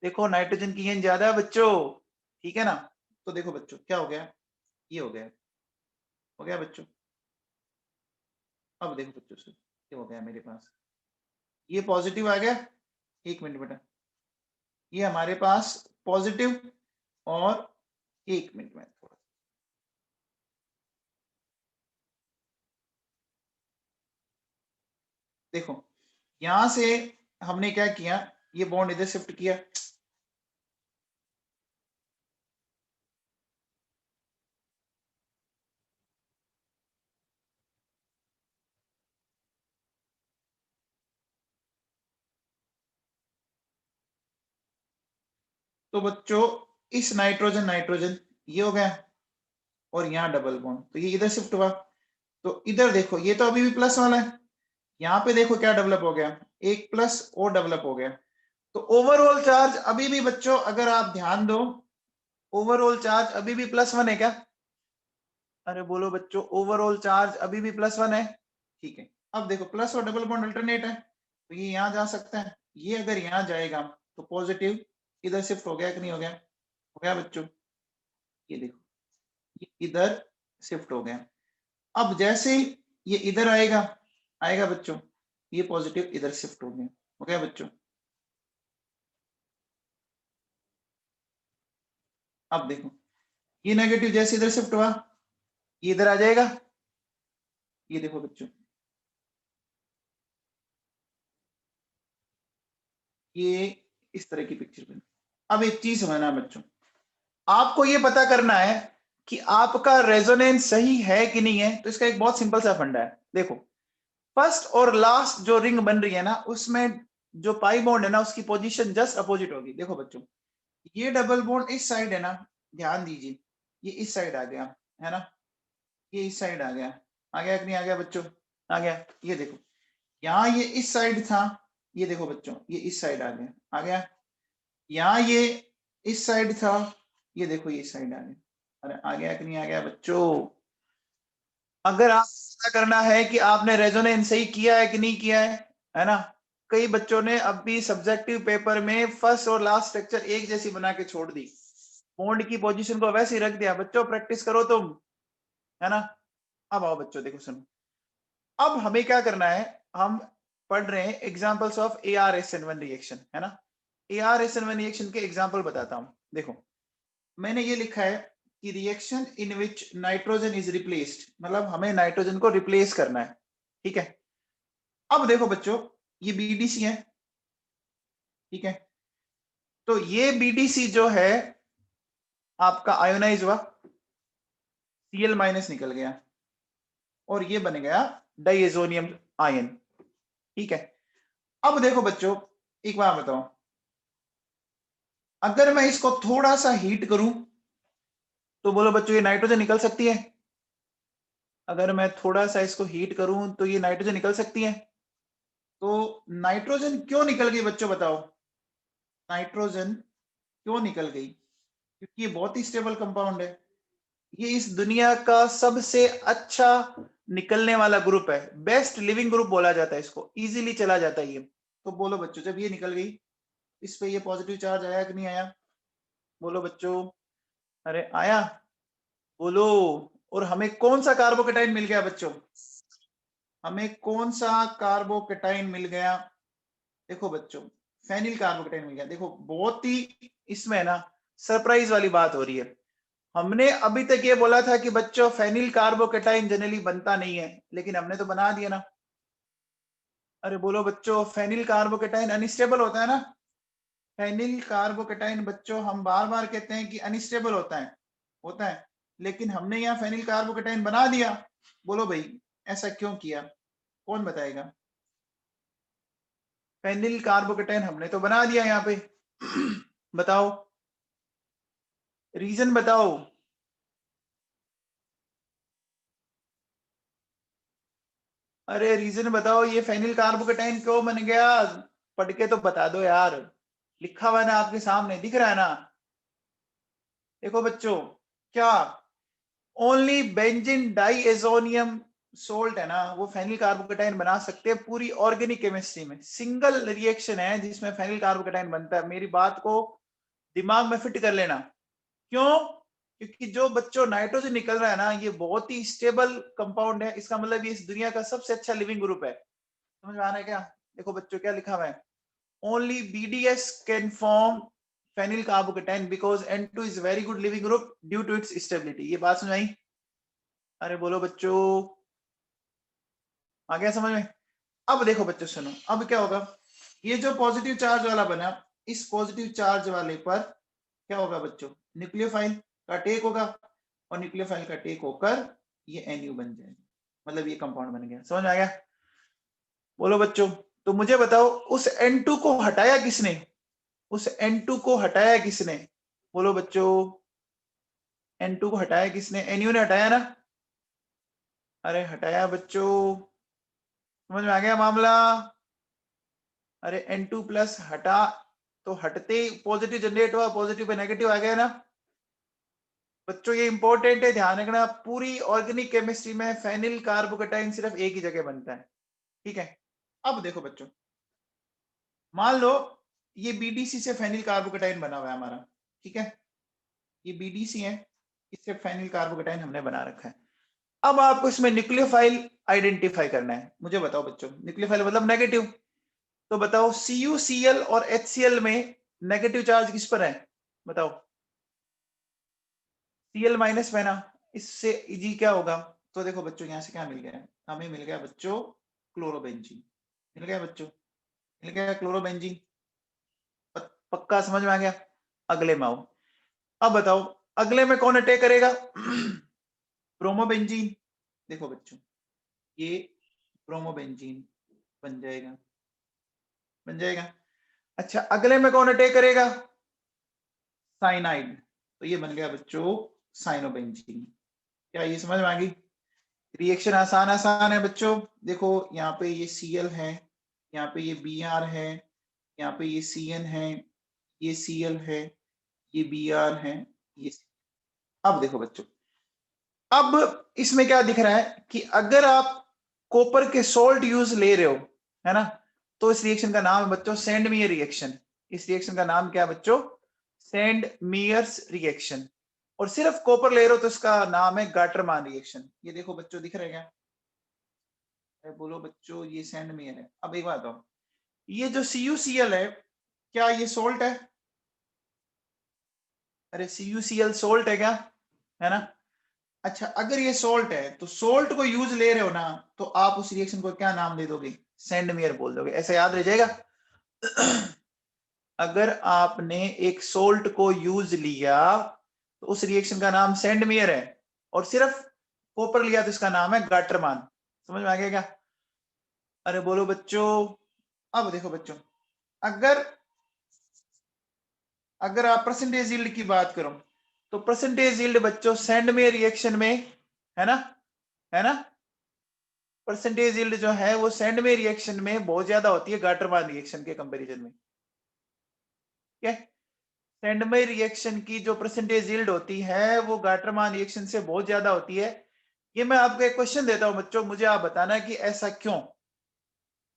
देखो नाइट्रोजन की एन ज्यादा है बच्चों, ठीक है ना। तो देखो बच्चों क्या हो गया, ये हो गया बच्चों। अब देखो बच्चों से क्या हो गया मेरे पास, ये पॉजिटिव आ गया। एक मिनट बेटा, ये हमारे पास पॉजिटिव, और एक मिनट में थोड़ा, देखो यहां से हमने क्या किया, ये बॉन्ड इधर शिफ्ट किया, तो बच्चों इस नाइट्रोजन नाइट्रोजन ये हो गया और यहाँ डबल बॉन्ड, तो ये इधर शिफ्ट हुआ। तो इधर देखो ये तो अभी भी प्लस वाला है, यहाँ पे देखो क्या डेवलप हो गया, एक प्लस और डेवलप हो गया। तो ओवरऑल चार्ज अभी भी बच्चों अगर आप ध्यान दो, ओवरऑल चार्ज अभी भी +1 है क्या? अरे बोलो बच्चों, ओवरऑल चार्ज अभी भी +1 है। ठीक है, अब देखो प्लस और डबल बॉन्ड अल्टरनेट है, तो ये यहाँ जा सकता है, ये अगर यहाँ जाएगा तो पॉजिटिव इधर शिफ्ट हो गया कि नहीं हो गया? हो गया बच्चों, ये देखो ये इधर शिफ्ट हो गया। अब जैसे ये इधर आएगा आएगा बच्चों, ये पॉजिटिव इधर शिफ्ट हो गया, हो गया बच्चों। अब देखो ये नेगेटिव जैसे इधर शिफ्ट हुआ, ये इधर आ जाएगा, ये देखो बच्चों, ये इस तरह की पिक्चर बनी। अब एक चीज समझना बच्चों, आपको ये पता करना है कि आपका रेजोनेंस सही है कि नहीं है, तो इसका एक बहुत सिंपल सा फंडा है। देखो फर्स्ट और लास्ट जो रिंग बन रही है ना, उसमें जो पाई बॉन्ड है ना, उसकी पोजीशन जस्ट अपोजिट होगी। देखो बच्चों, ये डबल बॉन्ड इस साइड है ना, ध्यान दीजिए, ये इस साइड आ गया है ना, ये इस साइड आ गया, आ गया कि नहीं आ गया बच्चों? आ गया। ये देखो यहाँ ये इस साइड था, ये देखो बच्चों ये इस साइड आ गया, आ गया। यहाँ ये इस साइड था, ये देखो ये इस साइड आ गया। अरे आ गया कि नहीं आ गया बच्चों? अगर आप पता करना है कि आपने रेजोनेंस सही किया है कि नहीं किया है ना, कई बच्चों ने अब भी सब्जेक्टिव पेपर में फर्स्ट और लास्ट स्ट्रक्चर एक जैसी बना के छोड़ दी, बॉन्ड की पोजीशन को वैसे ही रख दिया। बच्चों प्रैक्टिस करो तुम, है ना। अब आओ बच्चों देखो सुनो, अब हमें क्या करना है, हम पढ़ रहे हैं एग्जांपल्स ऑफ ArSN1 रिएक्शन, है ना। ArSN1 रिएक्शन के एग्जांपल बताता हूं। देखो मैंने ये लिखा है कि reaction in which nitrogen is replaced, मतलब हमें नाइट्रोजन को रिप्लेस करना है, ठीक है। अब देखो बच्चों ये BDC है, ठीक है। तो ये BDC जो है आपका आयोनाइज हुआ, Cl- निकल गया और ये बन गया डाइएजोनियम आयन, ठीक है। अब देखो बच्चों एक बात बताओ, अगर मैं इसको थोड़ा सा हीट करूं तो बोलो बच्चों ये नाइट्रोजन निकल सकती है? अगर मैं थोड़ा सा इसको हीट करूं तो ये नाइट्रोजन निकल सकती है? तो नाइट्रोजन क्यों निकल गई बच्चों बताओ? नाइट्रोजन क्यों निकल गई? क्योंकि ये बहुत ही स्टेबल कंपाउंड है, ये इस दुनिया का सबसे अच्छा निकलने वाला ग्रुप है, बेस्ट लिविंग ग्रुप बोला जाता है इसको, इजीली चला जाता है ये। तो बोलो बच्चों जब ये निकल गई, इस पे ये पॉजिटिव चार्ज आया कि नहीं आया? बोलो बच्चों, अरे आया, बोलो। और हमें कौन सा कार्बोकेटाइन मिल गया बच्चों? हमें कौन सा कार्बोकेटाइन मिल गया? देखो बच्चों फेनिल कार्बोकेटाइन मिल गया। देखो बहुत ही इसमें ना सरप्राइज वाली बात हो रही है। हमने अभी तक ये बोला था कि बच्चों फेनिल कार्बोकेटाइन जनरली बनता नहीं है, लेकिन हमने तो बना दिया ना। अरे बोलो बच्चों, फेनिल कार्बोकेटाइन अनस्टेबल होता है ना। फेनिल कार्बोकेटाइन बच्चों हम बार बार कहते हैं कि अनस्टेबल होता है, लेकिन हमने यहाँ फेनिल कार्बोकेटाइन बना दिया। बोलो भाई ऐसा क्यों किया, कौन बताएगा? फेनिल कार्बोकेटाइन हमने तो बना दिया यहाँ पे बताओ, रीजन बताओ। अरे रीजन बताओ, ये फेनिल कार्बोकेटाइन क्यों बन गया? पढ़ के तो बता दो यार, लिखा हुआ है ना आपके सामने, दिख रहा है ना। देखो बच्चों क्या, ओनली बेंजीन डाइएजोनियम सोल्ट है ना, वो फेनिल कार्बोकेटाइन बना सकते हैं पूरी ऑर्गेनिक केमिस्ट्री में। सिंगल रिएक्शन है जिसमें फेनिल कार्बोकेटाइन बनता है, मेरी बात को दिमाग में फिट कर लेना। क्यों? क्योंकि जो बच्चों नाइट्रोजन निकल रहा है ना, ये बहुत ही स्टेबल कंपाउंड है, इसका मतलब ये इस दुनिया का सबसे अच्छा लिविंग ग्रुप है। समझ में आ रहा है क्या? देखो बच्चों क्या लिखा हुआ है, only BDS can form phenyl carbocation because N2 is very good leaving group due to its stability. ये बात समझ आई? अरे बोलो बच्चों, आ गया समझ में? अब देखो बच्चों सुनो, अब क्या होगा, ये जो पॉजिटिव चार्ज वाला बना, इस पॉजिटिव चार्ज वाले पर क्या होगा बच्चों, न्यूक्लियोफाइल का टेक होगा, और न्यूक्लियोफाइल का टेक होकर ये NU बन जाएगा, मतलब ये कंपाउंड बन गया। समझ में आ गया? बोलो बच्चों, तो मुझे बताओ उस N2 को हटाया किसने? उस N2 को हटाया किसने? बोलो बच्चों, N2 को हटाया किसने? NU ने हटाया ना? अरे हटाया बच्चों, समझ में आ गया मामला? अरे N2 प्लस हटा तो हटते ही पॉजिटिव जनरेट हुआ, पॉजिटिव पे नेगेटिव आ गया ना बच्चों। ये इंपॉर्टेंट है, ध्यान रखना। पूरी ऑर्गेनिक केमिस्ट्री में फेनिल कार्बोकेटाइन सिर्फ एक ही जगह बनता है, ठीक है। अब देखो बच्चों, मान लो ये बीडीसी से फेनिल कार्बोकेटाइन बना हुआ है हमारा, ठीक है। ये बीडीसी है, इससे फेनिल कार्बोकेटाइन हमने बना रखा है। अब आपको इसमें न्यूक्लियोफाइल आइडेंटिफाई करना है। मुझे बताओ बच्चों, न्यूक्लियोफाइल मतलब नेगेटिव, तो बताओ CuCl और HCl में नेगेटिव चार्ज किस पर है? बताओ। Cl माइनस में ना, इससे Eg क्या होगा? तो देखो बच्चों, यहां से क्या मिल गया? हमें मिल गया बच्चों क्लोरोबेंजीन, मिल गया बच्चों, मिल गया क्लोरोबेंजीन। पक्का समझ में आ गया? अगले में आओ। अब बताओ अगले में कौन अटैक करेगा? ब्रोमोबेंजीन। देखो बच्चों, ये ब्रोमोबेंजीन बन जाएगा, बन जाएगा। अच्छा, अगले में कौन अटैक करेगा? साइनाइड। तो ये बन गया बच्चों साइनोबेंजीन। क्या ये समझ में आ गई? रिएक्शन आसान आसान है बच्चों। देखो यहाँ पे ये Cl है, यहाँ पे ये Br है, यहाँ पे ये Cn है, ये Cl है, ये Br है, ये। अब देखो बच्चों, अब इसमें क्या दिख रहा है कि अगर आप कॉपर के सोल्ट यूज ले रहे हो, है ना, तो इस रिएक्शन का नाम है बच्चों सेंड मियर रिएक्शन। इस रिएक्शन का नाम क्या है बच्चों? Send Mears reaction. और सिर्फ कॉपर ले रहे हो तो इसका नाम है गाटरमान रिएक्शन। ये देखो बच्चों, दिख रहा है क्या? बोलो बच्चों, ये सेंड मियर है। अब एक बात बताओ, ये जो CuCl है, क्या ये सोल्ट है? अरे CuCl सोल्ट है क्या? है ना? अच्छा, अगर ये सोल्ट है तो सोल्ट को यूज ले रहे हो ना, तो आप उस रिएक्शन को क्या नाम दे दोगे? सेंड मियर बोल दोगे। ऐसा याद रह जाएगा। अगर आपने एक सोल्ट को यूज लिया तो उस रिएक्शन का नाम सेंड मियर है, और सिर्फ कॉपर लिया तो इसका नाम है गाटरमान। समझ में आ गया क्या? अरे बोलो बच्चों। अब देखो बच्चों, अगर अगर आप परसेंटेज यील्ड की बात करो, तो परसेंटेज यील्ड बच्चों सेंड मियर रिएक्शन में, है ना, है ना, परसेंटेज यील्ड जो है वो सेंड में रिएक्शन में बहुत ज्यादा होती है गाटरमान रिएक्शन के कंपैरिजन में। ठीक है, सेंड में रिएक्शन की जो परसेंटेज यील्ड होती है वो गाटरमान रिएक्शन से बहुत ज्यादा होती है। ये मैं आपको एक क्वेश्चन देता हूं बच्चों, मुझे आप बताना कि ऐसा क्यों।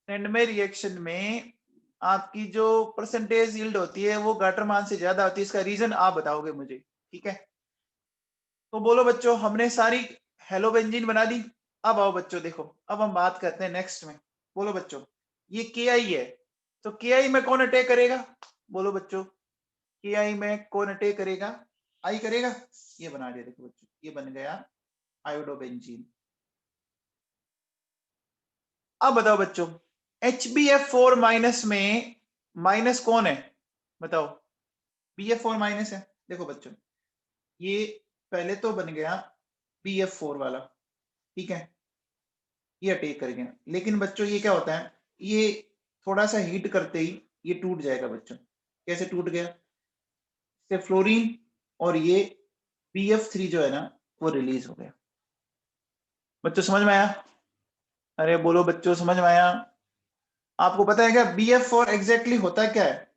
सेंड में रिएक्शन में आपकी जो परसेंटेज यील्ड होती है वो गाटरमान से ज्यादा होती है, इसका रीजन आप बताओगे मुझे, ठीक है। तो बोलो बच्चों, हमने सारी हेलोबेंजीन बना दी। अब आओ बच्चों, देखो अब हम बात करते हैं नेक्स्ट में। बोलो बच्चों, ये Ki है, तो Ki में कौन अटैक करेगा? बोलो बच्चों, Ki में कौन अटैक करेगा? आई करेगा। ये बना दिया, देखो बच्चों, ये बन गया आयोडोबेंजीन। अब बताओ बच्चों, HbF4 माइनस में माइनस कौन है? बताओ। BF4 माइनस है। देखो बच्चों, ये पहले तो बन गया BF4 वाला, ठीक है, ये अटैक कर गया। लेकिन बच्चों ये क्या होता है, ये थोड़ा सा हीट करते ही ये टूट जाएगा बच्चों। कैसे टूट गया? से फ्लोरीन और ये BF3 जो है ना वो रिलीज हो गया। बच्चों समझ में आया? अरे बोलो बच्चों, समझ में आया? आपको पता है क्या BF4 एग्जैक्टली होता क्या है?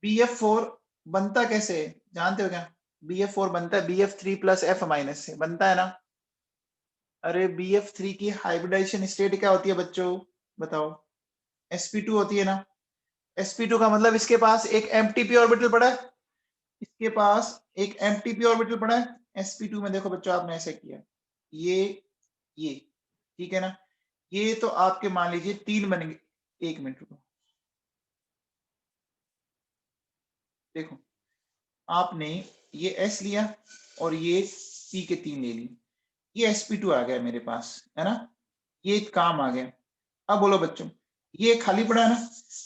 BF4 बनता कैसे है जानते हो क्या? BF4 बनता है BF3 प्लस F माइनस से बनता है ना। अरे BF3 की हाइब्रिडाइजेशन स्टेट क्या होती है बच्चों? बताओ। sp2 होती है ना। sp2 का मतलब इसके पास एक एमटीपी ऑर्बिटल पड़ा है, इसके पास एक एमटीपी ऑर्बिटल पड़ा है। sp2 में देखो बच्चों, आपने ऐसे किया, ये ठीक है ना। ये तो आपके मान लीजिए 3 बनेंगे। 1 मिनट रुको, देखो आपने ये S लिया और ये P के 3 ले ली, ये sp2 आ गया मेरे पास, है ना, ये काम आ गया। अब बोलो बच्चों, ये खाली पड़ा है ना,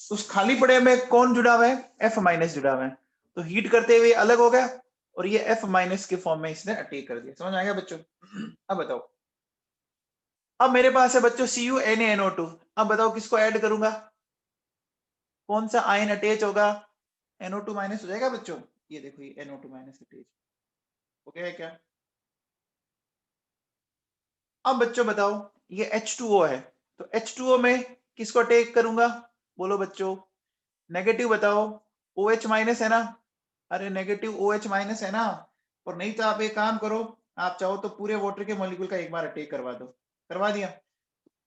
तो उस खाली पड़े में कौन जुड़ा हुआ है? F माइनस जुड़ा हुआ है। तो हीट करते हुए अलग हो गया और ये F माइनस के फॉर्म में इसने अटैक कर दिया। समझ आ गया बच्चों? अब बताओ, अब मेरे पास है बच्चों CuNaNO2। अब बताओ किसको ऐड करूंगा? कौन सा आयन अटैच होगा? NO2 माइनस हो जाएगा बच्चों। ये देखो ये NO2 माइनस अटैच हो गया है क्या? अब बच्चों बताओ ये H2O है, तो H2O में किसको टेक करूंगा? बोलो बच्चों, नेगेटिव बताओ। OH माइनस है ना? अरे नेगेटिव OH माइनस है ना? और नहीं तो आप एक काम करो, आप चाहो तो पूरे वाटर के मॉलिक्यूल का एक बार अटैक करवा दो। करवा दिया?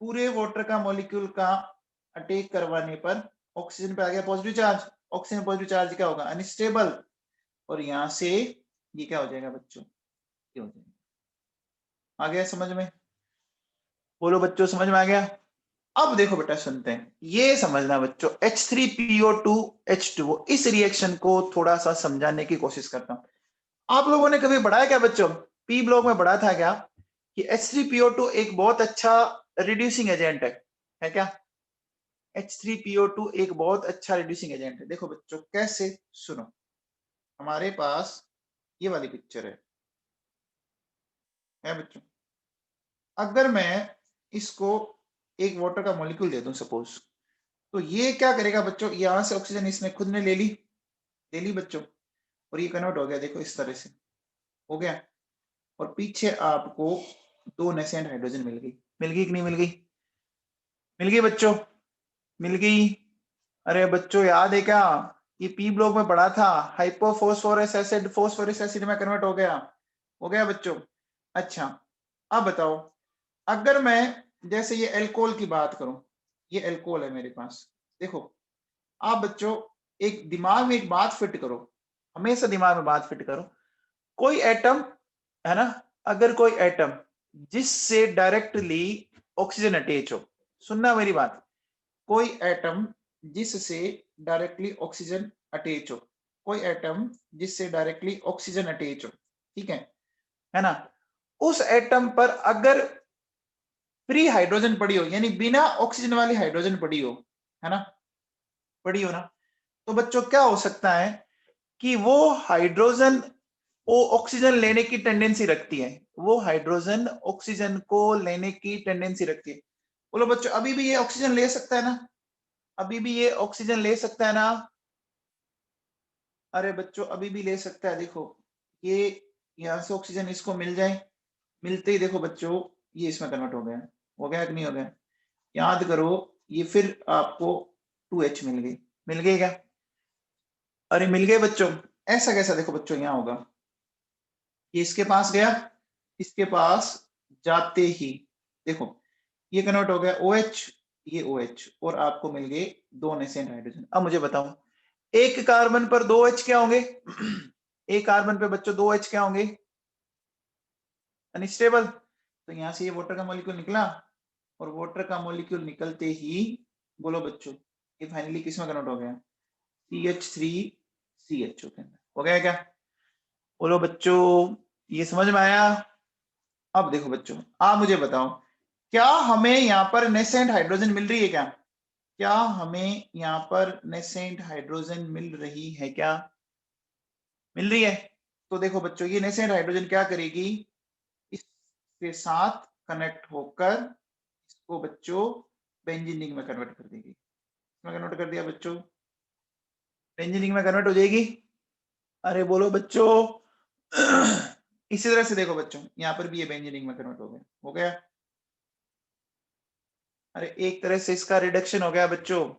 पूरे वाटर का मॉलिक्यूल का अटैक करवाने पर ऑक्सीजन पे आ गया positive charge. Oxygen positive charge क्या होगा? अनस्टेबल। और यहां से ये क्या हो जाएगा बच्चों? ये हो जाएगा। आ गया समझ में? बोलो बच्चों, समझ में आ गया? अब देखो बेटा सुनते हैं, ये समझना बच्चों, H3PO2 H2O, इस रिएक्शन को थोड़ा सा समझाने की कोशिश करता हूं। आप लोगों ने कभी पढ़ा क्या बच्चों, पी ब्लॉक में पढ़ा था क्या कि H3PO2 एक बहुत अच्छा रिड्यूसिंग एजेंट है क्या? H3PO2 एक बहुत अच्छा रिड्यूसिंग एजेंट है। देखो बच्चों कैसे, सुनो, हमारे पास ये वाली पिक्चर है बच्चों। अगर मैं इसको एक वाटर का मॉलिक्यूल दे दूं सपोज, तो ये क्या करेगा बच्चों, यहां से ऑक्सीजन इसने खुद ने ले ली बच्चों, और ये कन्वर्ट हो गया, देखो इस तरह से हो गया। और पीछे आपको दो नेसेंट हाइड्रोजन मिल गई कि नहीं मिल गई? मिल गई बच्चों, मिल गई। अरे बच्चों याद है क्या, ये पी ब्लॉक में पढ़ा था, हाइपोफॉस्फोरस एसिड फॉस्फोरस एसिड में कन्वर्ट हो गया बच्चों। अच्छा अब बताओ, अगर मैं जैसे ये एल्कोहल की बात करूं, ये एल्कोहल है मेरे पास, देखो आप बच्चों एक दिमाग में एक बात फिट करो, हमेशा दिमाग में बात फिट करो। कोई एटम है ना, अगर कोई एटम जिससे डायरेक्टली ऑक्सीजन अटैच हो, सुनना मेरी बात, कोई एटम जिससे डायरेक्टली ऑक्सीजन अटैच हो, कोई एटम जिससे डायरेक्टली ऑक्सीजन अटैच हो, ठीक है ना, उस एटम पर अगर फ्री हाइड्रोजन पड़ी हो, यानी बिना ऑक्सीजन वाली हाइड्रोजन पड़ी हो, है ना, पड़ी हो ना, तो बच्चों क्या हो सकता है कि वो हाइड्रोजन वो ऑक्सीजन लेने की टेंडेंसी रखती है, वो हाइड्रोजन ऑक्सीजन को लेने की टेंडेंसी रखती है। बोलो बच्चों, अभी भी ये ऑक्सीजन ले सकता है ना? अभी भी ये ऑक्सीजन ले सकता है ना? अरे बच्चों अभी भी ले सकता है। देखो ये यहां से ऑक्सीजन इसको मिल जाए, मिलते ही देखो बच्चों ये इसमें कन्वर्ट हो गया कि नहीं हो गया? याद करो, ये फिर आपको 2H मिल गई क्या? अरे मिल गए बच्चों। ऐसा कैसा? देखो बच्चों यहाँ होगा, ये इसके पास गया, इसके पास जाते ही देखो ये कन्वर्ट हो गया OH, ये OH, और आपको मिल गए दो नेसेंट हाइड्रोजन। अब मुझे बताओ, एक कार्बन पर दो H क्या होंगे? एक कार्बन पे बच्चों दो H क्या होंगे? अनस्टेबल। तो यहां से ये वाटर का मॉलिक्यूल निकला, और वाटर का मॉलिक्यूल निकलते ही बोलो बच्चों ये फाइनली किस में कन्वर्ट हो गया? CH3CHO के अंदर हो गया क्या? बोलो बच्चों ये समझ में आया? अब देखो बच्चों आप मुझे बताओ, क्या हमें यहाँ पर नेसेंट हाइड्रोजन मिल रही है क्या? क्या हमें यहाँ पर नेसेंट हाइड्रोजन मिल रही है क्या? मिल रही है। तो देखो बच्चों ये नेसेंट हाइड्रोजन क्या करेगी, इसके साथ कनेक्ट होकर इसको बच्चों बेंजीन रिंग में कन्वर्ट कर देगी। इसमें कन्वर्ट कर दिया बच्चों, बेंजीन रिंग में कन्वर्ट हो जाएगी। अरे बोलो बच्चों इसी तरह से देखो बच्चों यहाँ पर भी ये बेंजीन रिंग में कन्वर्ट हो गया। अरे एक तरह से इसका रिडक्शन हो गया बच्चों,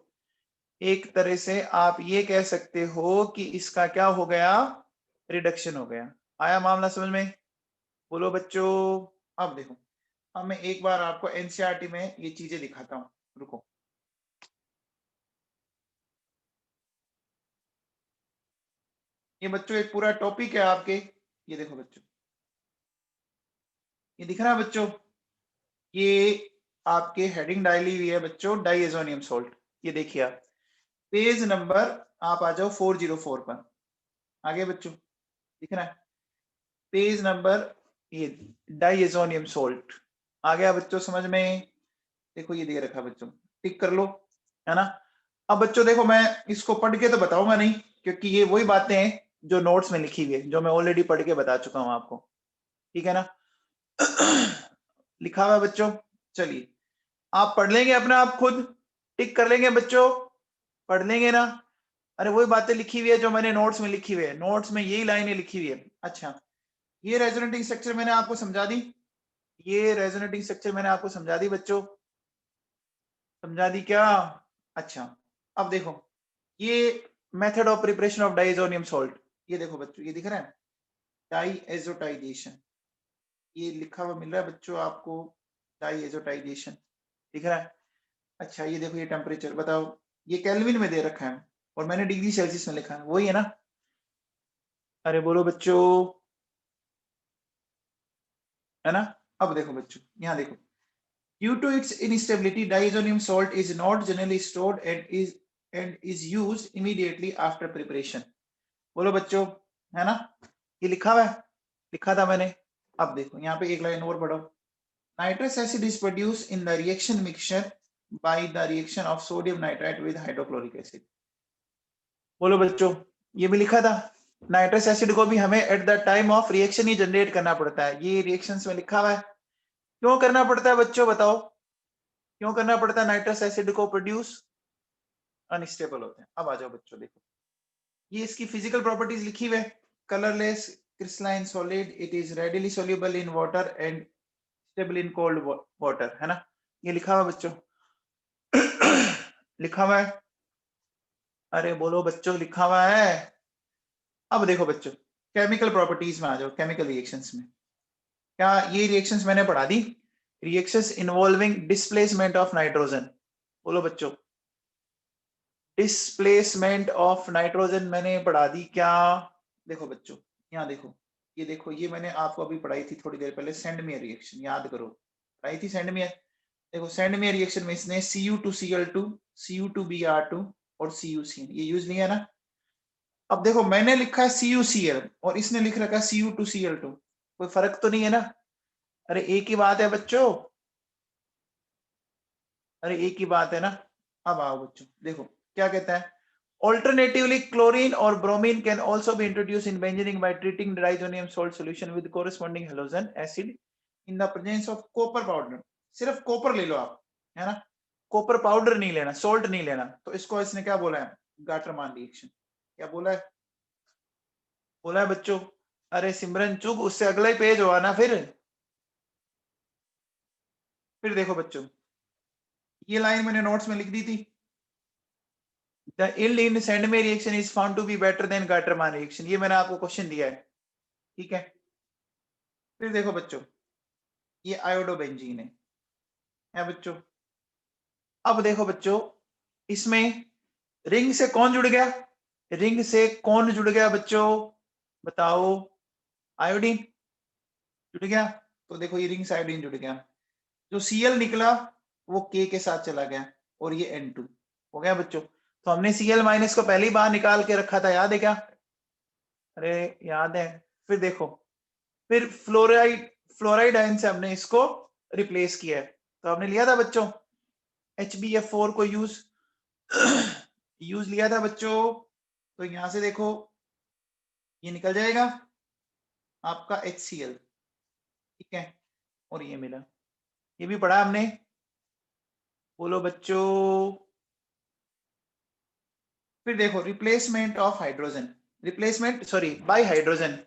एक तरह से आप ये कह सकते हो कि इसका क्या हो गया? रिडक्शन हो गया। आया मामला समझ में? बोलो बच्चों। अब देखो, अब मैं एक बार आपको एनसीईआरटी में ये चीजें दिखाता हूँ, रुको। ये बच्चों एक पूरा टॉपिक है आपके, ये देखो बच्चों, ये दिख रहा है बच्चों, ये आपके हेडिंग डाली हुई है बच्चों, डाइएजोनियम सॉल्ट। ये देखिए आप पेज नंबर, आप आ जाओ 404 पर, आगे बच्चों दिख रहा है पेज नंबर, ये डाइएजोनियम सॉल्ट आ गया बच्चों समझ में? देखो ये दे रखा बच्चों, टिक कर लो, है ना। अब बच्चों देखो मैं इसको पढ़ के तो बताऊंगा नहीं, क्योंकि ये वही बातें हैं जो नोट्स में लिखी हुई है, जो मैं ऑलरेडी पढ़ के बता चुका हूं आपको, ठीक है ना। लिखा हुआ है बच्चों, चलिए आप पढ़ लेंगे अपना, आप खुद टिक कर लेंगे बच्चों, पढ़ लेंगे ना। अरे वही बातें लिखी हुई है जो मैंने नोट्स में लिखी हुई है, नोट्स में यही लाइनें लिखी हुई है। अच्छा, ये रेजोनेटिंग स्ट्रक्चर मैंने आपको समझा दी, ये रेजोनेटिंग स्ट्रक्चर मैंने आपको समझा दी बच्चों, समझा दी क्या? अच्छा, अब देखो ये method of preparation of diazonium salt, ये देखो बच्चों, ये दिख रहा है डाइएजोटाइजेशन, ये लिखा हुआ मिल रहा है बच्चों आपको, डाइएजोटाइजेशन दिख रहा है। अच्छा, ये देखो ये टेम्परेचर बताओ, ये केल्विन में दे रखा है और मैंने डिग्री सेल्सियस में लिखा है, वही है ना? अरे बोलो बच्चों, है ना? अब देखो बच्चों, यहाँ देखो, due to its instability diazonium salt is not generally stored and is used immediately after preparation। बोलो बच्चों, है ना? ये लिखा हुआ है, लिखा था मैंने। अब देखो यहाँ पे एक लाइन और पढ़ो, nitrous acid is produced in the reaction mixture by the reaction of sodium nitrate with hydrochloric acid। बोलो बच्चों, ये भी लिखा था, नाइट्रस एसिड को भी हमें at the time of reaction he generate करना पड़ता है, ये रिएक्शंस में लिखा हुआ है। क्यों करना पड़ता है बच्चों बताओ, क्यों करना पड़ता है नाइट्रस एसिड को प्रोड्यूस? अनस्टेबल होते हैं। अब आ जाओ बच्चों, देखो ये इसकी फिजिकल प्रॉपर्टीज लिखी हुई है, colourless crystalline solid, it is readily soluble in water and stable in cold water, है ना? ये लिखा हुआ बच्चों लिखा हुआ है, अरे बोलो बच्चों लिखा हुआ है। अब देखो बच्चों, केमिकल प्रॉपर्टीज में आ जाओ, केमिकल रिएक्शंस में, क्या ये रिएक्शंस मैंने पढ़ा दी? Reactions involving displacement of nitrogen, बोलो बच्चों, डिस्प्लेसमेंट ऑफ नाइट्रोजन मैंने पढ़ा दी क्या? देखो बच्चों, यहाँ देखो, ये देखो, ये मैंने आपको अभी पढ़ाई थी थोड़ी देर पहले, सेंडमेयर रिएक्शन, याद करो, पढ़ाई थी सेंडमेयर। देखो सेंडमेयर रिएक्शन में इसने Cu2Cl2, Cu2Br2 और CuCl ये यूज नहीं है ना? अब देखो मैंने लिखा है CuCl और इसने लिख रखा है Cu2Cl2, कोई फर्क तो नहीं है ना? अरे एक ही बात है बच्चों, अरे एक ही बात है ना? अब आओ बच्चों, देखो क्या कहता है, Alternatively, chlorine or bromine can also be introduced in benzening by treating the diazonium salt solution with corresponding halogen acid in the presence of copper powder। सिर्फ कॉपर ले लो आप, है ना? कॉपर पाउडर नहीं लेना, सोल्ट नहीं लेना। तो इसको इसने क्या बोला है, गाटरमान रिएक्शन। क्या बोला है? बोला है बच्चों, अरे सिमरन चुग, उससे अगला ही पेज हुआ ना फिर देखो बच्चों, ये लाइन मैंने नोट्स में लिख दी थी, The yield in Sandmeyer reaction is found to be better than Gaterman reaction। ये मैंने आपको क्वेश्चन दिया है, ठीक है? फिर देखो बच्चों, ये आयोडोबेंजीन है बच्चों। अब देखो बच्चों, इसमें रिंग से कौन जुड़ गया, रिंग से कौन जुड़ गया बच्चों, बताओ? आयोडीन जुड़ गया। तो देखो ये रिंग से आयोडीन जुड़ गया, जो Cl निकला वो K के साथ चला गया और ये N2 हो गया बच्चों। तो हमने Cl माइनस को पहली बार निकाल के रखा था, याद है क्या? अरे याद है। फिर देखो, फिर फ्लोराइड, फ्लोराइड आयन से हमने इसको रिप्लेस किया है। तो हमने लिया था बच्चों HbF4 को यूज लिया था बच्चों। तो यहां से देखो ये निकल जाएगा आपका HCl, ठीक है? और ये मिला, ये भी पढ़ा हमने, बोलो बच्चों। फिर देखो replacement of hydrogen, replacement sorry bye hydrogen,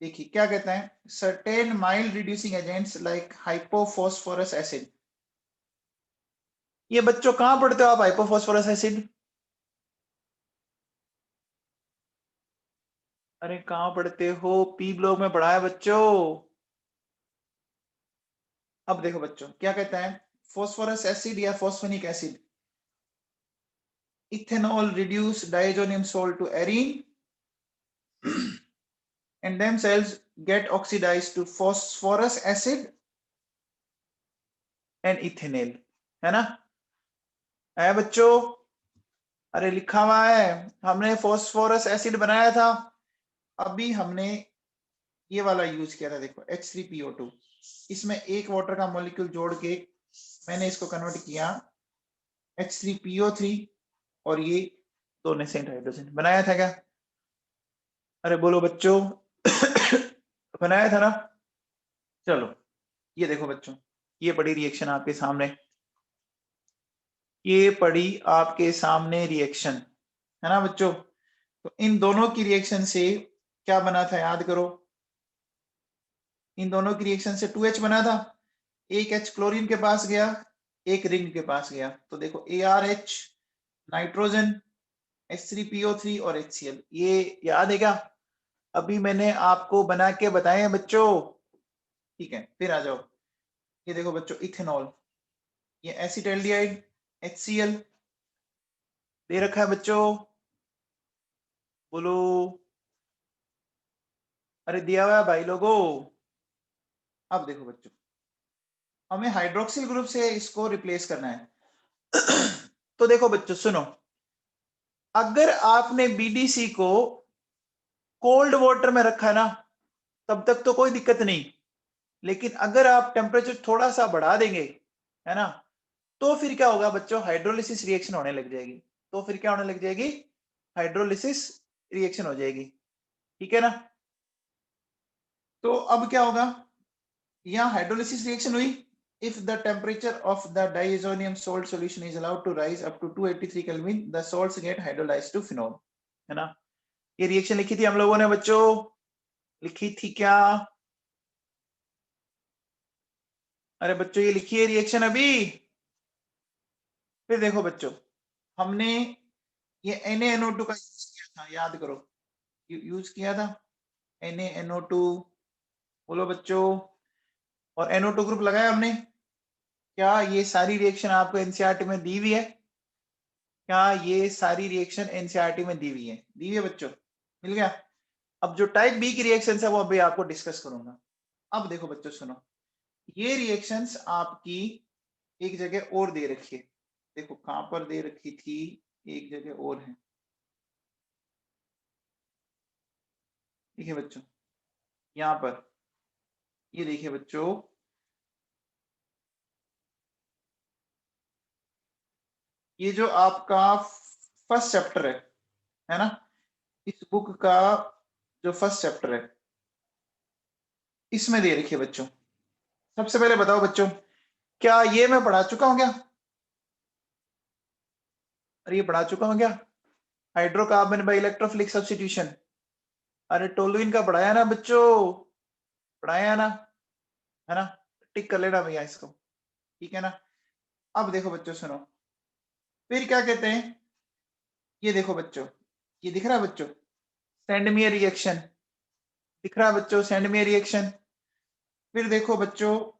देखिए क्या कहता है, certain mild reducing agents like hypophosphorous acid. ये बच्चों कहां पढ़ते हो आप हाइपोफॉस्फोरस एसिड? अरे कहां पढ़ते हो, पी ब्लॉक में पढ़ा है बच्चों। अब देखो बच्चों क्या कहता है, फॉस्फोरस एसिड या phosphonic acid, ethanol reduce diazonium salt to arene and themselves get oxidized to phosphorus acid and ethanol, है ना? है बच्चों? अरे लिखा हुआ है, हमने फॉस्फोरस एसिड बनाया था, अभी हमने ये वाला यूज किया था, देखो H3PO2, इसमें एक वाटर का मॉलिक्यूल जोड़ के मैंने इसको कन्वर्ट किया H3PO3 और ये दो नेसेंट हाइड्रोजन बनाया था क्या? अरे बोलो बच्चों बनाया था ना? चलो ये देखो बच्चों, ये बड़ी रिएक्शन आपके सामने, ये पड़ी आपके सामने रिएक्शन, है ना बच्चों। तो इन दोनों की रिएक्शन से क्या बना था याद करो, इन दोनों की रिएक्शन से 2H बना था, एक H क्लोरीन के पास गया, एक रिंग के पास गया, तो देखो ArH नाइट्रोजन, H3PO3 और HCl, ये याद है क्या, अभी मैंने आपको बना के बताए हैं बच्चों। ठीक है, फिर आ जाओ, ये देखो बच्चों इथेनॉल, ये एसिटाल्डिहाइड HCl दे रखा है बच्चों, बोलो, अरे दिया हुआ है भाई लोगों। अब देखो बच्चों, हमें हाइड्रोक्सिल ग्रुप से इसको रिप्लेस करना है। तो देखो बच्चों सुनो, अगर आपने बीडीसी को कोल्ड वाटर में रखा ना, तब तक तो कोई दिक्कत नहीं, लेकिन अगर आप टेम्परेचर थोड़ा सा बढ़ा देंगे, है ना, तो फिर क्या होगा बच्चों, हाइड्रोलिसिस रिएक्शन होने लग जाएगी। तो फिर क्या होने लग जाएगी, हाइड्रोलिसिस रिएक्शन हो जाएगी, ठीक है ना। तो अब क्या होगा, यहाँ हाइड्रोलिसिस रिएक्शन हुई, if the temperature of the diazonium salt solution is allowed to rise up to 283 Kelvin, the salts get hydrolyzed to phenol, है ना। ये रिएक्शन लिखी थी हम लोगों ने बच्चों, लिखी थी क्या, अरे बच्चों ये लिखी है रिएक्शन अभी। फिर देखो बच्चों, हमने ये NaNO2 का यूज किया था, याद करो, यूज किया था NaNO2, बोलो बच्चों, और NO2 ग्रुप लगाया हमने। क्या ये सारी रिएक्शन आपको एनसीईआरटी में दी हुई है, क्या ये सारी रिएक्शन एनसीईआरटी में दी हुई है, दी हुई है बच्चों, मिल गया। अब जो टाइप बी की रिएक्शंस है वो अभी आपको डिस्कस करूंगा। अब देखो बच्चों सुनो, ये रिएक्शंस आपकी एक जगह और दे रखी है, देखो कहां पर दे रखी थी, एक जगह और है, ठीक है बच्चों, यहाँ पर, ये देखिए बच्चों, ये जो आपका फर्स्ट चैप्टर है ना, इस बुक का जो फर्स्ट चैप्टर है, इसमें दे रखी है बच्चों। सबसे पहले बताओ बच्चों, क्या ये मैं पढ़ा चुका हूं क्या, अरे ये पढ़ा चुका हूं क्या, हाइड्रोकार्बन बाई इलेक्ट्रोफिलिक सब्स्टिट्यूशन, अरे टोलुइन का पढ़ाया ना बच्चों, पढ़ाया ना, है ना, टिक कर लेना भैया इसको, ठीक है ना। अब देखो बच्चों सुनो, फिर क्या कहते हैं, ये देखो बच्चों, ये दिख रहा है बच्चों, सेंड मी रिएक्शन, दिख रहा है बच्चों, सेंड मी रिएक्शन। फिर देखो बच्चों,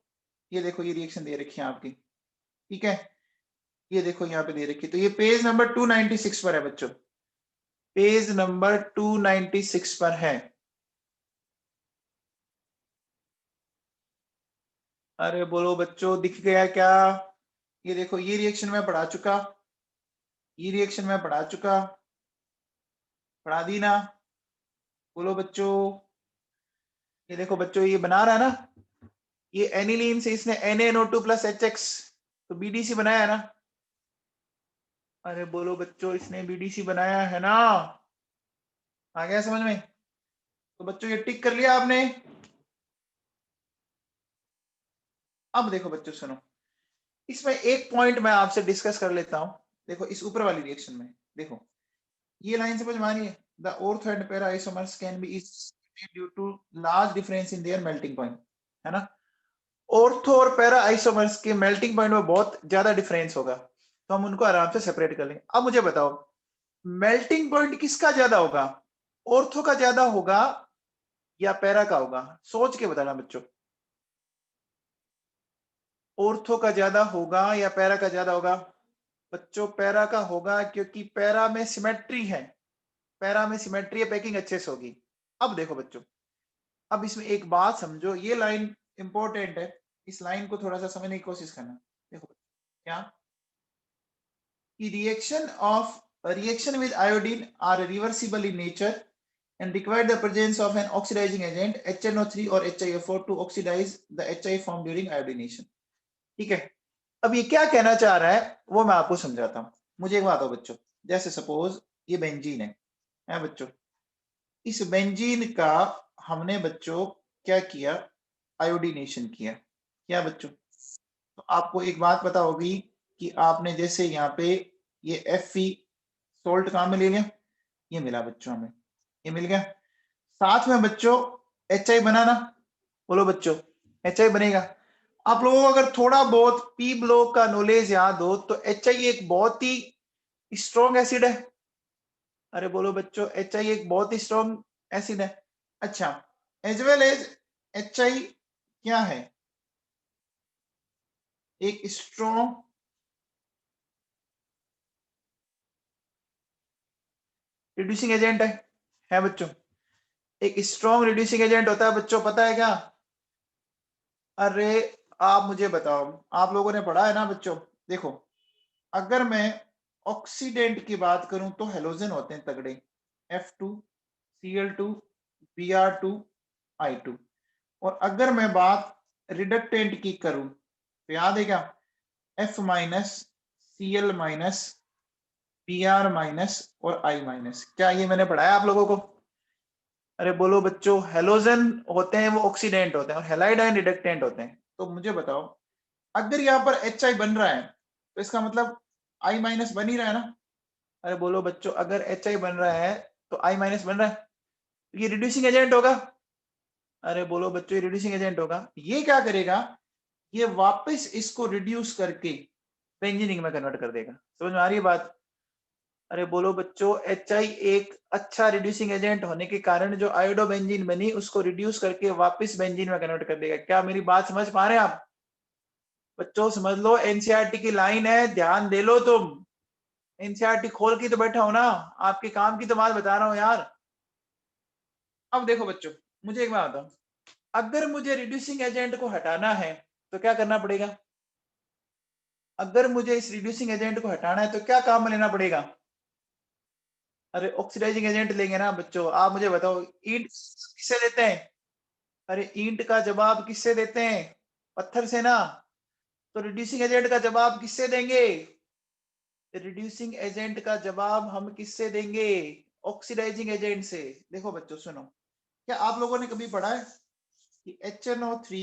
ये देखो ये रिएक्शन दे रखी है आपकी, ठीक है, ये देखो यहाँ पे दे रखी है, तो ये पेज नंबर 296 पर है बच्चों, पेज नंबर 296 पर है। अरे बोलो बच्चों, दिख गया क्या, ये देखो ये रिएक्शन मैं पढ़ा चुका, ये रिएक्शन मैं पढ़ा चुका, पढ़ा दी ना, बोलो बच्चों। ये देखो बच्चों, ये बना रहा है ना, ये एनिलीन से इसने NaNO2 प्लस HX, तो बीडीसी बनाया है ना, अरे बोलो बच्चों, इसने बीडीसी बनाया है ना, आ गया समझ में। तो बच्चों ये टिक कर लिया आपने। अब देखो बच्चों सुनो, इसमें एक पॉइंट मैं आपसे डिस्कस कर लेता हूं, देखो इस ऊपर वाली रिएक्शन में, देखो ये लाइन समझ में आ रही है, the ortho and para isomers can be due to large difference in their melting point, है ना, ऑर्थो और पैरा आइसोमर्स के मेल्टिंग पॉइंट में बहुत ज्यादा डिफरेंस होगा, तो हम उनको आराम से सेपरेट कर लेंगे। अब मुझे बताओ, मेल्टिंग पॉइंट किसका ज्यादा होगा, ऑर्थो का ज्यादा होगा या पैरा का होगा, सोच के बताना बच्चों, ऑर्थो का ज्यादा होगा या पैरा का ज्यादा होगा, बच्चों पैरा का होगा, क्योंकि पैरा में सिमेट्री है, पैरा में सिमेट्री है, पैकिंग अच्छे से होगी। अब देखो बच्चों, अब इसमें एक बात समझो, ये लाइन इंपॉर्टेंट है, इस लाइन को थोड़ा सा समझने की कोशिश करना। देखो क्या, reaction with iodine are reversible in nature and require the presence of an oxidizing agent HNO3 or HIO4 to oxidize the HI formed during iodination, ठीक है। अब ये क्या कहना चाह रहा है वो मैं आपको समझाता हूँ। मुझे एक बात हो बच्चों, जैसे सपोज ये बेंजीन है बच्चों, इस बेंजीन का हमने बच्चों क्या किया, आयोडीनेशन किया, क्या बच्चों, तो आपको एक बात पता होगी, कि आपने जैसे यहाँ पे ये Fe सोल्ट कहाँ में ले लिया, ये मिला बच्चों हमें, ये मिल गया। साथ में बच्चों HI बनाना, बोलो बच्चों HI बनेगा। आप लोगों को अगर थोड़ा बहुत पी ब्लॉक का नॉलेज याद हो तो HI एक बहुत ही स्ट्रॉन्ग एसिड है। अरे बोलो बच्चों HI एक बहुत ही स्ट्रॉन्ग एसिड है। अच्छा, एज वेल एज HI क्या है, एक स्ट्रॉन्ग रिड्यूसिंग एजेंट है बच्चों। एक स्ट्रॉन्ग रिड्यूसिंग एजेंट होता है बच्चों, पता है क्या? अरे आप मुझे बताओ, आप लोगों ने पढ़ा है ना बच्चों, देखो अगर मैं ऑक्सीडेंट की बात करूं तो हेलोजन होते हैं तगड़े, F2 Cl2 Br2 I2। और अगर मैं बात रिडक्टेंट की करूं तो याद है क्या, F minus Cl minus Br minus और I माइनस। क्या ये मैंने पढ़ाया आप लोगों को? अरे बोलो बच्चों, हेलोजन होते हैं वो ऑक्सीडेंट होते हैं और हेलाइड आयन रिडक्टेंट होते हैं। तो मुझे बताओ अगर यहाँ पर HI बन रहा है तो इसका मतलब I माइनस बन ही रहा है ना। अरे बोलो बच्चों, अगर HI बन रहा है तो I माइनस बन रहा है, तो ये रिड्यूसिंग एजेंट होगा। अरे बोलो बच्चों, ये रिड्यूसिंग एजेंट होगा। ये क्या करेगा, ये वापस इसको रिड्यूस करके बेंजीनिंग में कन्वर्ट कर देगा। समझ में आ रही है बात? अरे बोलो बच्चों, HI एक अच्छा रिड्यूसिंग एजेंट होने के कारण जो आयोडो बेंजीन बनी उसको रिड्यूस करके वापस बेंजीन में कन्वर्ट कर देगा। क्या मेरी बात समझ पा रहे हैं आप बच्चों? समझ लो, एनसीईआरटी की लाइन है, ध्यान दे लो तुम। एनसीईआरटी खोल के तो बैठा हो ना, आपके काम की तो बात बता रहा हूं यार। अब देखो बच्चों, मुझे एक बात बताओ, अगर मुझे रिड्यूसिंग एजेंट को हटाना है तो क्या करना पड़ेगा? अगर मुझे इस रिड्यूसिंग एजेंट को हटाना है तो क्या काम में लेना पड़ेगा? अरे ऑक्सीडाइजिंग एजेंट लेंगे ना बच्चों। आप मुझे बताओ, ईंट किससे देते हैं? अरे ईंट का जवाब किससे देते हैं? पत्थर से ना। तो रिड्यूसिंग एजेंट का जवाब किससे देंगे? रिड्यूसिंग एजेंट का जवाब हम किससे देंगे? ऑक्सीडाइजिंग एजेंट से। देखो बच्चों सुनो, क्या आप लोगों ने कभी पढ़ा है कि HNO3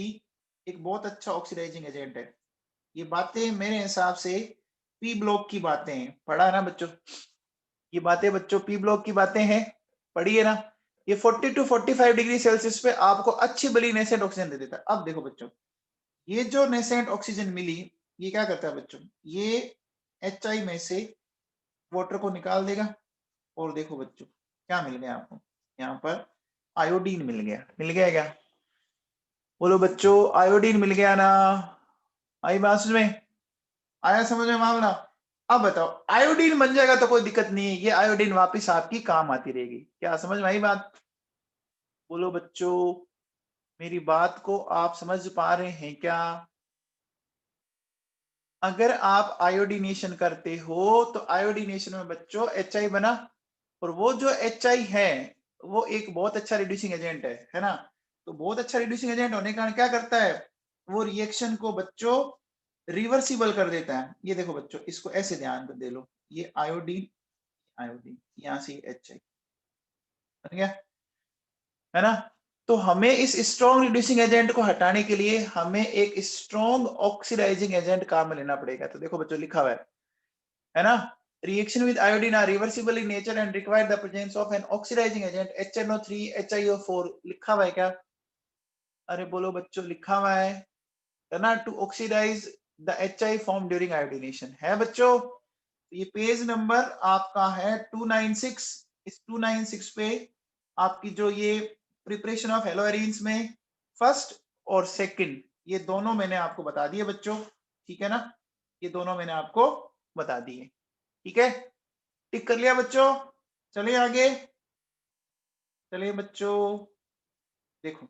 एक बहुत अच्छा ऑक्सीडाइजिंग एजेंट है? ये बातें मेरे हिसाब से पी ब्लॉक की बातें हैं, पढ़ा है ना बच्चों? ये बातें बच्चों पी ब्लॉक की बातें हैं, पढ़ी है ना? ये 40 टू 45 डिग्री सेल्सियस पे आपको अच्छी बड़ी नेसेंट ऑक्सीजन दे देता है। अब देखो बच्चों, ये जो नेसेंट ऑक्सीजन मिली, ये क्या करता है बच्चों, ये HI में से वाटर को निकाल देगा। और देखो बच्चों क्या मिल गया आपको, यहाँ पर आयोडीन मिल गया। मिल गया क्या? बोलो बच्चों, आयोडीन मिल गया ना? आई बात समझ में? आया समझ में मामला? अब बताओ, आयोडीन बन जाएगा तो कोई दिक्कत नहीं है, ये आयोडीन वापस आपकी काम आती रहेगी। क्या समझ में आई बात? बोलो बच्चों, मेरी बात को आप समझ पा रहे हैं क्या? अगर आप आयोडीनेशन करते हो तो आयोडीनेशन में बच्चों HI बना, और वो जो HI है वो एक बहुत अच्छा रिड्यूसिंग एजेंट है ना? तो बहुत अच्छा रिड्यूसिंग एजेंट होने के कारण क्या करता है, वो रिएक्शन को बच्चों रिवर्सिबल कर देता है। ये देखो बच्चों, इसको ऐसे ध्यान दे लो, ये आयोडीन, आयोडीन यहाँ से HI बन गया, है ना? तो हमें इस स्ट्रॉन्ग रिड्यूसिंग एजेंट को हटाने के लिए हमें एक स्ट्रॉन्ग ऑक्सीडाइजिंग एजेंट काम में लेना पड़ेगा। तो देखो बच्चों लिखा हुआ है ना? Reaction with iodine are reversible in nature and require the presence of an oxidizing agent HNO3 HiO4। लिखा हुआ है क्या? अरे बोलो बच्चों, लिखा हुआ है ना? To oxidise the HI form during iodination, है बच्चों? ये पेज नंबर आपका है 296। इस 296 पे आपकी जो ये प्रिपरेशन ऑफ हेलोएरिन्स में फर्स्ट और सेकंड, ये दोनों मैंने आपको बता दिए बच्चों, ठीक है ना? ये दोनों मैंने आपको बता दिए, ठीक है? टिक कर लिया बच्चों? चलिए आगे, चलिए बच्चों, देखो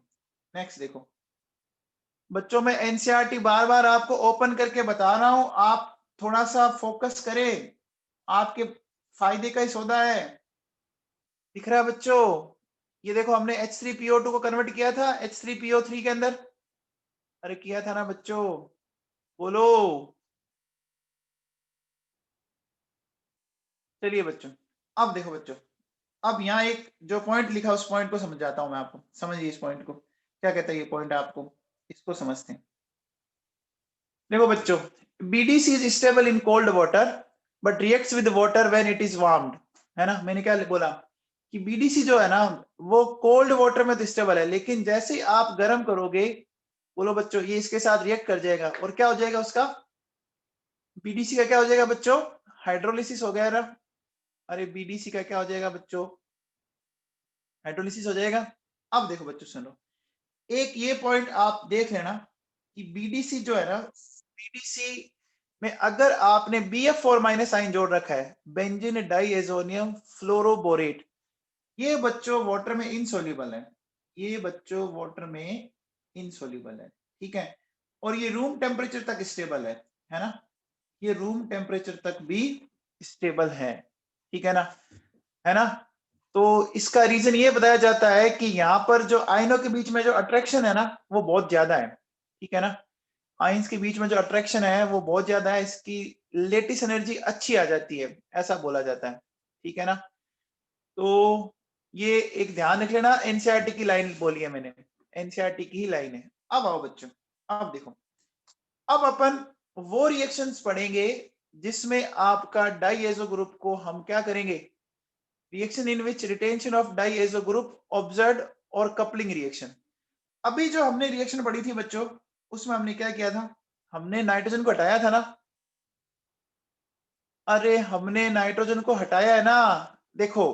नेक्स्ट देखो बच्चों, मैं एनसीईआरटी बार बार आपको ओपन करके बता रहा हूं, आप थोड़ा सा फोकस करें, आपके फायदे का ही सौदा है। दिख रहा है बच्चों? ये देखो, हमने H3PO2 को कन्वर्ट किया था H3PO3 के अंदर। अरे किया था ना बच्चों? बोलो। चलिए बच्चों, अब देखो बच्चों, अब यहाँ एक जो पॉइंट लिखा उस पॉइंट को समझ जाता हूं मैं आपको। समझिए इस पॉइंट को, क्या कहता है ये पॉइंट आपको, इसको समझते हैं। देखो बच्चों, BDC is stable in cold water but reacts with water when it is warmed, है ना। मैंने क्या बोला कि BDC जो है ना वो कोल्ड वाटर में तो स्टेबल है, लेकिन जैसे ही आप गर्म करोगे, बोलो बच्चों, ये इसके साथ रिएक्ट कर जाएगा और क्या हो जाएगा उसका, BDC का क्या हो जाएगा बच्चों, हाइड्रोलिसिस हो गया ना। अरे BDC का क्या हो जाएगा बच्चों, हाइड्रोलिसिस हो जाएगा। अब देखो बच्चों सुनो, एक ये पॉइंट आप देख लेना कि BDC जो है ना, BDC में अगर आपने BF4 माइनस आइन जोड़ रखा है, बेंजीन डाइएजोनियम फ्लोरोबोरेट, ये बच्चों वाटर में इनसोल्यूबल है, ये बच्चों वाटर में इनसोल्यूबल है, ठीक है। और ये रूम टेम्परेचर तक स्टेबल है ना, ये रूम टेम्परेचर तक भी स्टेबल है, ठीक है ना, है ना। तो इसका रीजन ये बताया जाता है कि यहाँ पर जो आयनों के बीच में जो अट्रैक्शन है ना वो बहुत ज्यादा है, ठीक है ना। आयंस के बीच में जो अट्रैक्शन है वो बहुत ज्यादा है, इसकी लेटिस एनर्जी अच्छी आ जाती है, ऐसा बोला जाता है, ठीक है ना। तो ये एक ध्यान रख लेना, एनसीईआरटी की लाइन बोली है मैंने, एनसीईआरटी की ही लाइन है। अब आओ बच्चों, अब देखो, अब अपन वो रिएक्शंस पढ़ेंगे जिसमें आपका डाइएजो ग्रुप को हम क्या करेंगे, reaction in which retention of diazo group observed और कपलिंग रिएक्शन। अभी जो हमने रिएक्शन पढ़ी थी बच्चों, उसमें हमने क्या किया था, हमने नाइट्रोजन को हटाया था ना। अरे हमने नाइट्रोजन को हटाया है ना, देखो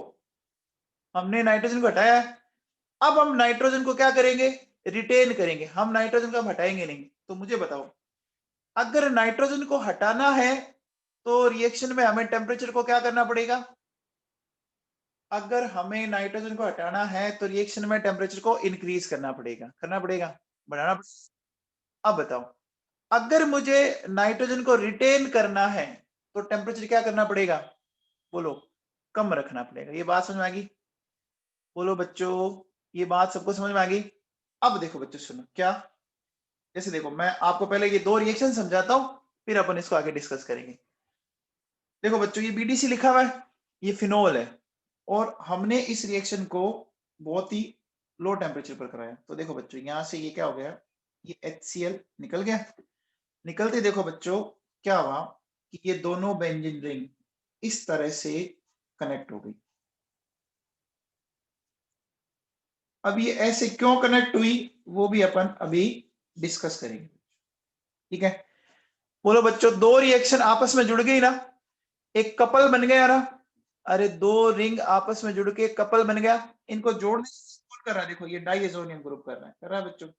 हमने नाइट्रोजन को हटाया है। अब हम नाइट्रोजन को क्या करेंगे, रिटेन करेंगे, हम नाइट्रोजन को हटाएंगे नहीं। तो मुझे बताओ, अगर नाइट्रोजन को हटाना है तो रिएक्शन में हमें टेम्परेचर को क्या करना पड़ेगा, अगर हमें नाइट्रोजन को हटाना है तो रिएक्शन में टेम्परेचर को इंक्रीज करना पड़ेगा, बढ़ाना पड़ेगा। अब बताओ, अगर मुझे नाइट्रोजन को रिटेन करना है तो टेम्परेचर क्या करना पड़ेगा, बोलो, कम रखना पड़ेगा। ये बात समझ में आ गई, बोलो बच्चों, ये बात सबको समझ में आ गई। अब देखो बच्चों सुनो, क्या, जैसे देखो मैं आपको पहले ये दो रिएक्शन समझाता हूं, फिर अपन इसको आगे डिस्कस करेंगे। देखो बच्चों, ये BDC लिखा हुआ है, ये फिनोल है, और हमने इस रिएक्शन को बहुत ही लो टेम्परेचर पर कराया। तो देखो बच्चों, यहां से ये क्या हो गया, ये HCl निकल गया। निकलते देखो बच्चों क्या हुआ कि ये दोनों बेंजीन रिंग इस तरह से कनेक्ट हो गई। अब ये ऐसे क्यों कनेक्ट हुई वो भी अपन अभी डिस्कस करेंगे, ठीक है। बोलो बच्चों, दो रिएक्शन आपस में जुड़ गई ना, एक कपल बन गया ना। अरे दो रिंग आपस में जुड़ के कपल बन गया, इनको जोड़ने कौन कर रहा है, देखो ये डाइएजोनियम ग्रुप कर रहा है बच्चों,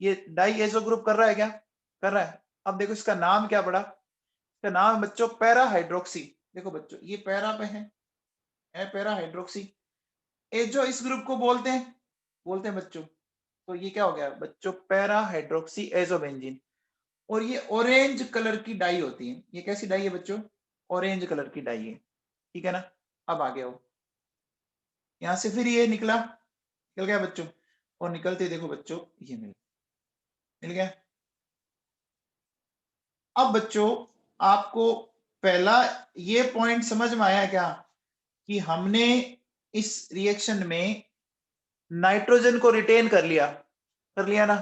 ये डाइएजो ग्रुप कर रहा है, क्या कर रहा है। अब देखो इसका नाम क्या पड़ा, इसका नाम है बच्चों पैरा हाइड्रोक्सी। देखो बच्चों ये पैरा पे है पैरा हाइड्रोक्सी। ये जो इस ग्रुप को बोलते हैं बच्चों, तो ये क्या हो गया बच्चों, पैरा हाइड्रोक्सी एजोबेंजीन। और ये ऑरेंज कलर की डाई होती है, ये कैसी डाई है बच्चों, ऑरेंज कलर की डाई है, ठीक है ना। अब आ गया हो, यहां से फिर ये निकल गया बच्चों, और निकलते देखो बच्चों ये मिल गया। अब बच्चों आपको पहला ये पॉइंट समझ में आया क्या, कि हमने इस रिएक्शन में नाइट्रोजन को रिटेन कर लिया ना।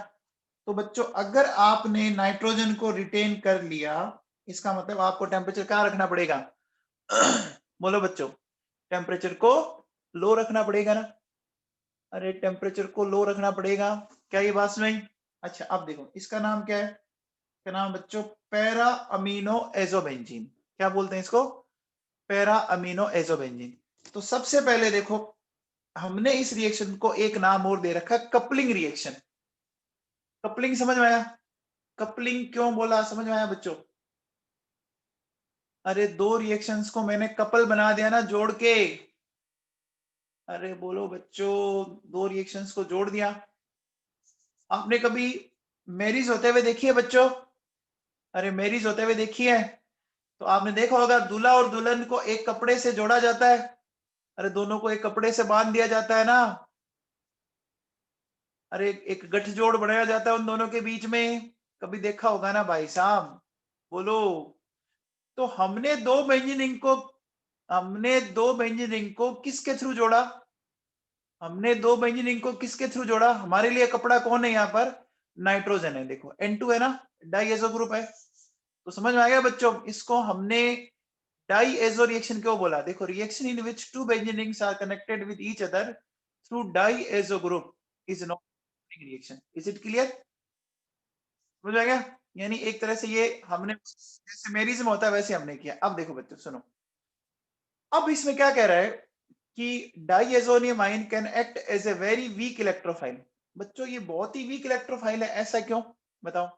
तो बच्चों अगर आपने नाइट्रोजन को रिटेन कर लिया, इसका मतलब आपको टेम्परेचर क्या रखना पड़ेगा बोलो बच्चों, टेम्परेचर को लो रखना पड़ेगा ना। अरे टेम्परेचर को लो रखना पड़ेगा, क्या ये बात नहीं। अच्छा अब देखो इसका नाम क्या है, इसका नाम बच्चों पैरा अमीनो एजोबेंजीन। क्या बोलते हैं इसको, पैरा अमीनो एजोबेंजीन। तो सबसे पहले देखो, हमने इस रिएक्शन को एक नाम और दे रखा, कपलिंग रिएक्शन। कपलिंग समझ में आया, कपलिंग क्यों बोला, समझ में आया बच्चों। अरे दो रिएक्शंस को मैंने कपल बना दिया ना जोड़ के। अरे बोलो बच्चों, दो रिएक्शंस को जोड़ दिया। आपने कभी मैरिज होते हुए देखी है बच्चों, अरे मैरिज होते हुए देखी है, तो आपने देखा होगा दूल्हा और दुल्हन को एक कपड़े से जोड़ा जाता है। अरे दोनों को एक कपड़े से बांध दिया जाता है ना। अरे एक गठजोड़ बनाया जाता है उन दोनों के बीच में, कभी देखा होगा ना भाई साहब, बोलो। तो हमने दो बेंजीन रिंग को किसके थ्रू जोड़ा, हमने दो बेंजीन रिंग को किसके थ्रू जोड़ा, हमारे लिए कपड़ा कौन है यहाँ पर, नाइट्रोजन है। देखो N2 है ना, डाइएजो ग्रुप है, तो समझ में आ गया बच्चों, इसको हमने डाईएजो रिएक्शन क्यों बोला? देखो, reaction in which two benzene rings are connected with each other through diazo group is not reaction. Is it clear? समझ में आ गया? यानी एक तरह से ये हमने जैसे मेरिज्म होता है वैसे हमने किया। अब देखो बच्चों सुनो, अब इसमें क्या कह रहा है कि diazonium ion can act as a very weak electrophile. बच्चों ये बहुत ही वीक इलेक्ट्रोफाइल है, ऐसा क्यों बताओ?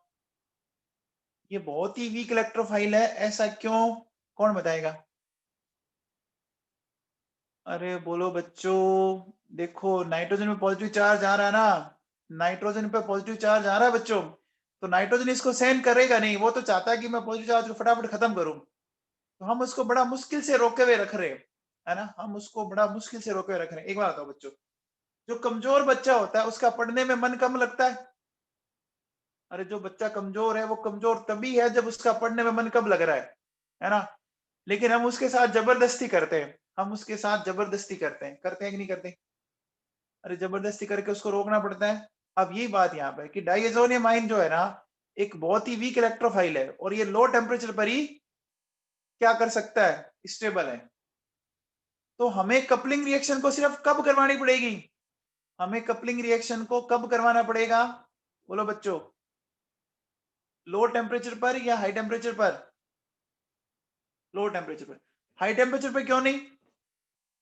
ये बहुत ही वीक इलेक्ट्रोफाइल है, ऐसा क्यों? कौन बताएगा? अरे बोलो बच्चों। देखो नाइट्रोजन में पॉजिटिव चार्ज आ रहा है ना, नाइट्रोजन पे पॉजिटिव चार्ज आ रहा है बच्चों, तो नाइट्रोजन इसको सहन करेगा नहीं, वो तो चाहता है कि मैं पॉजिटिव चार्ज को फटाफट खत्म करूं। तो हम उसको बड़ा मुश्किल से रोके हुए रख रहे हैं, है ना, हम उसको बड़ा मुश्किल से रोके हुए रख रहे हैं। एक बात बताओ बच्चों, जो कमजोर बच्चा होता है उसका पढ़ने में मन कम लगता है। अरे जो बच्चा कमजोर है वो कमजोर तभी है जब उसका पढ़ने में मन कम लग रहा है ना। लेकिन हम उसके साथ जबरदस्ती करते हैं, हम उसके साथ जबरदस्ती करते हैं कि नहीं करते? अरे जबरदस्ती करके उसको रोकना पड़ता है। अब यही बात यहाँ पे कि डाइएजोनियम आयन जो है ना, एक बहुत ही वीक इलेक्ट्रोफाइल है और ये लो टेम्परेचर पर ही क्या कर सकता है? स्टेबल है। तो हमें कपलिंग रिएक्शन को सिर्फ कब करवानी पड़ेगी? हमें कपलिंग रिएक्शन को कब करवाना पड़ेगा? बोलो बच्चों, लो टेम्परेचर पर या हाई टेम्परेचर पर? लो टेम्परेचर पर। हाई टेम्परेचर पर क्यों नहीं?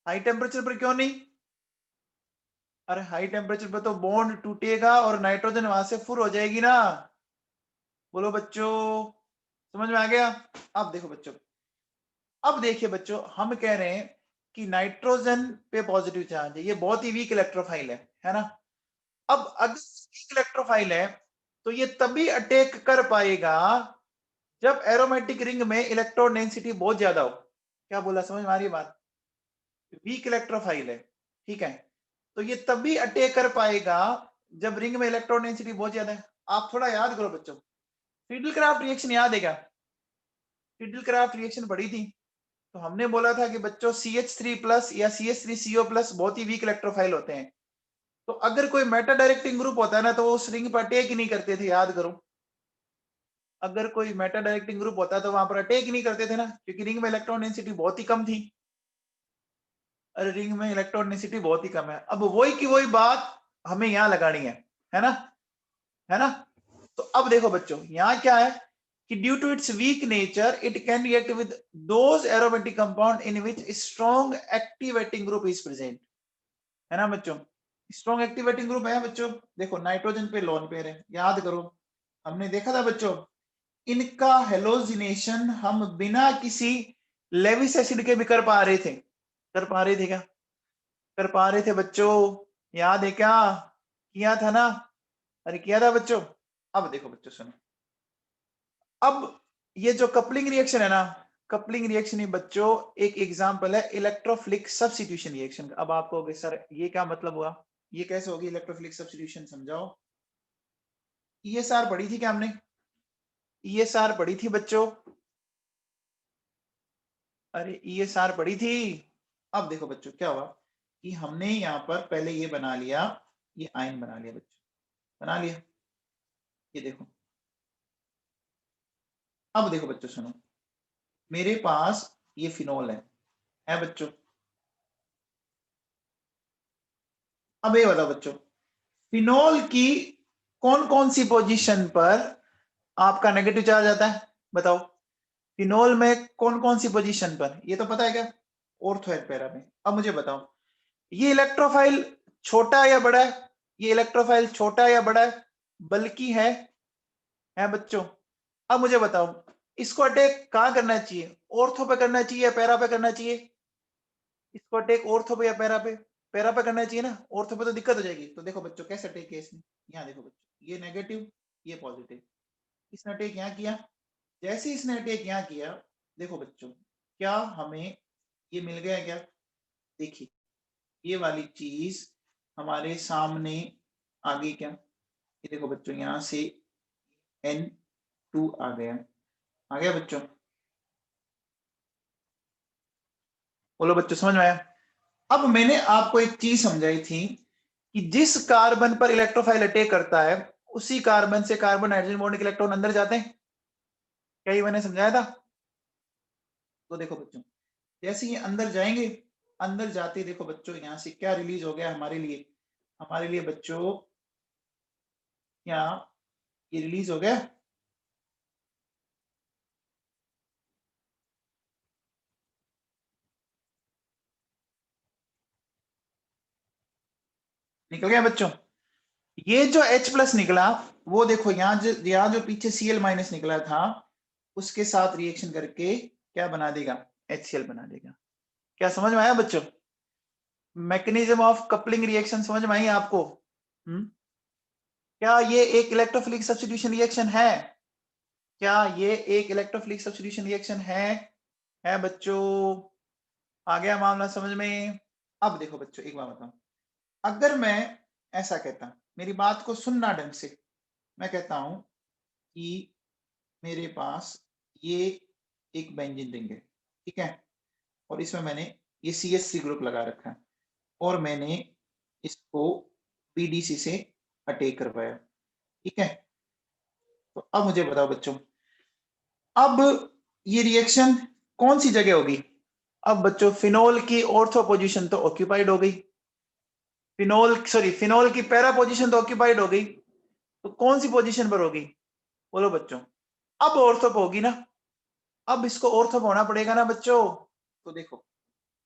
हाई टेम्परेचर पर क्यों नहीं? अरे हाई टेम्परेचर पर तो बॉन्ड टूटेगा और नाइट्रोजन वहां से फुर हो जाएगी ना। बोलो बच्चों, समझ में आ गया? अब देखो बच्चों, अब देखिए बच्चों, हम कह रहे हैं कि नाइट्रोजन पे पॉजिटिव चार्ज है, ये बहुत ही वीक इलेक्ट्रोफाइल है ना। अब अगर वीक इलेक्ट्रोफाइल है तो ये तभी अटैक कर पाएगा जब एरोमेटिक रिंग में इलेक्ट्रॉन डेंसिटी बहुत ज्यादा हो। क्या बोला, समझ में आ रही है बात? वीक इलेक्ट्रोफाइल है, ठीक है, तो ये तभी अटैक कर पाएगा जब रिंग में इलेक्ट्रॉन डेंसिटी बहुत ज्यादा है। आप थोड़ा याद करो बच्चों, फिडलक्राफ्ट रिएक्शन याद है क्या? फिडलक्राफ्ट रिएक्शन पढ़ी थी, तो हमने बोला था कि बच्चों CH3+ या CH3CO+ बहुत ही वीक इलेक्ट्रोफाइल होते हैं। तो अगर कोई मेटा डायरेक्टिंग ग्रुप होता है ना, तो वो उस रिंग पर अटैक ही नहीं करते थे, याद करो। अगर कोई मेटा डायरेक्टिंग ग्रुप होता है तो वहां पर अटैक ही नहीं करते थे ना, क्योंकि रिंग में इलेक्ट्रॉन डेंसिटी बहुत ही कम थी। अरे रिंग में इलेक्ट्रॉन डेंसिटी बहुत ही कम है। अब वही की वही बात हमें यहाँ लगानी है ना, है ना। तो अब देखो बच्चों, यहाँ क्या है कि due to its weak nature it can react with those aromatic compound in which strong activating group is present, है ना बच्चों। स्ट्रॉन्ग एक्टिवेटिंग ग्रुप है बच्चों, देखो नाइट्रोजन पे लोन पेयर है, याद करो हमने देखा था बच्चों, इनका हेलोजिनेशन हम बिना किसी लेविस एसिड के भी कर पा रहे थे। कर पा रहे थे क्या? कर पा रहे थे बच्चों, याद है क्या? किया था ना? अरे किया था बच्चों। अब देखो बच्चों सुनो, अब ये जो कपलिंग रिएक्शन है ना, कपलिंग रिएक्शन ही बच्चों एक एग्जांपल है इलेक्ट्रोफिलिक सब्स्टिट्यूशन रिएक्शन। अब आप कहोगे सर ये क्या मतलब हुआ, ये कैसे होगी इलेक्ट्रोफिलिक सब्स्टिट्यूशन, समझाओ। ESR पढ़ी थी क्या हमने? ESR पढ़ी थी बच्चों? अरे ESR पढ़ी थी। अब देखो बच्चों क्या हुआ कि हमने यहाँ पर पहले ये बना लिया, ये आयन बना लिया बच्चों, बना लिया, ये देखो। अब देखो बच्चों सुनो, मेरे पास ये फिनोल है बच्चों। अब ये बताओ बच्चों, फिनोल की कौन कौन सी पोजीशन पर आपका नेगेटिव चार्ज आता है, बताओ। फिनोल में कौन कौन सी पोजीशन पर, ये तो पता है क्या? ऑर्थो एंड पैरा में। अब मुझे बताओ, ये इलेक्ट्रोफाइल छोटा या बड़ा है? ये इलेक्ट्रोफाइल छोटा या बड़ा है? बल्कि है बच्चों। अब मुझे बताओ, इसको अटैक कहां करना चाहिए, ऑर्थो पे करना चाहिए या पैरा पे करना चाहिए? इसको अटैक ऑर्थो पे या पैरा पे? पैरा पे करना चाहिए ना, ऑर्थो पे तो दिक्कत हो जाएगी। तो देखो बच्चों कैसे अटैक किया इसने, यहाँ देखो बच्चों, ये नेगेटिव ये पॉजिटिव, इसने अटैक यहाँ किया। जैसे इसने अटैक यहाँ किया, देखो बच्चों क्या हमें ये मिल गया क्या? देखिए ये वाली चीज हमारे सामने आ गई क्या? ये देखो बच्चों यहाँ से N2 आ गया बच्चों। बोलो बच्चों समझ में आया? अब मैंने आपको एक चीज समझाई थी कि जिस कार्बन पर इलेक्ट्रोफाइल अटैक करता है उसी कार्बन से कार्बन हाइड्रोजन बॉन्ड के इलेक्ट्रॉन अंदर जाते हैं, क्या ये मैंने समझाया था? तो देखो बच्चों, जैसे ये अंदर जाएंगे, अंदर जाते देखो बच्चों यहाँ से क्या रिलीज हो गया हमारे लिए बच्चों, यहाँ ये रिलीज हो गया, निकल गया बच्चों। ये जो H प्लस निकला वो देखो यहाँ जो पीछे Cl माइनस निकला था उसके साथ रिएक्शन करके क्या बना देगा, HCl बना देगा। क्या समझ में आया बच्चों? मैकेनिज्म ऑफ कपलिंग रिएक्शन समझ में आई आपको? क्या ये एक इलेक्ट्रोफिलिक सब्स्टिट्यूशन रिएक्शन है? क्या ये एक इलेक्ट्रोफिलिक सब्स्टिट्यूशन रिएक्शन है बच्चों? आ गया मामला समझ में? अब देखो बच्चों एक बात बताऊं, अगर मैं ऐसा कहता, मेरी बात को सुनना ढंग से, मैं कहता हूं कि मेरे पास ये एक बेंजीन रिंग है, ठीक है, और इसमें मैंने ये CH3 ग्रुप लगा रखा है और मैंने इसको PDC से अटैक करवाया, ठीक है। तो अब मुझे बताओ बच्चों, अब ये रिएक्शन कौन सी जगह होगी? अब बच्चों फिनोल की ऑर्थो पोजीशन तो ऑक्यूपाइड हो गई, फिनोल की पैरा पोजीशन तो ऑक्यूपाइड हो गई, तो कौन सी पोजीशन पर होगी बोलो बच्चों? अब ऑर्थो पे होगी ना, अब इसको ऑर्थो पे होना पड़ेगा ना बच्चों। तो देखो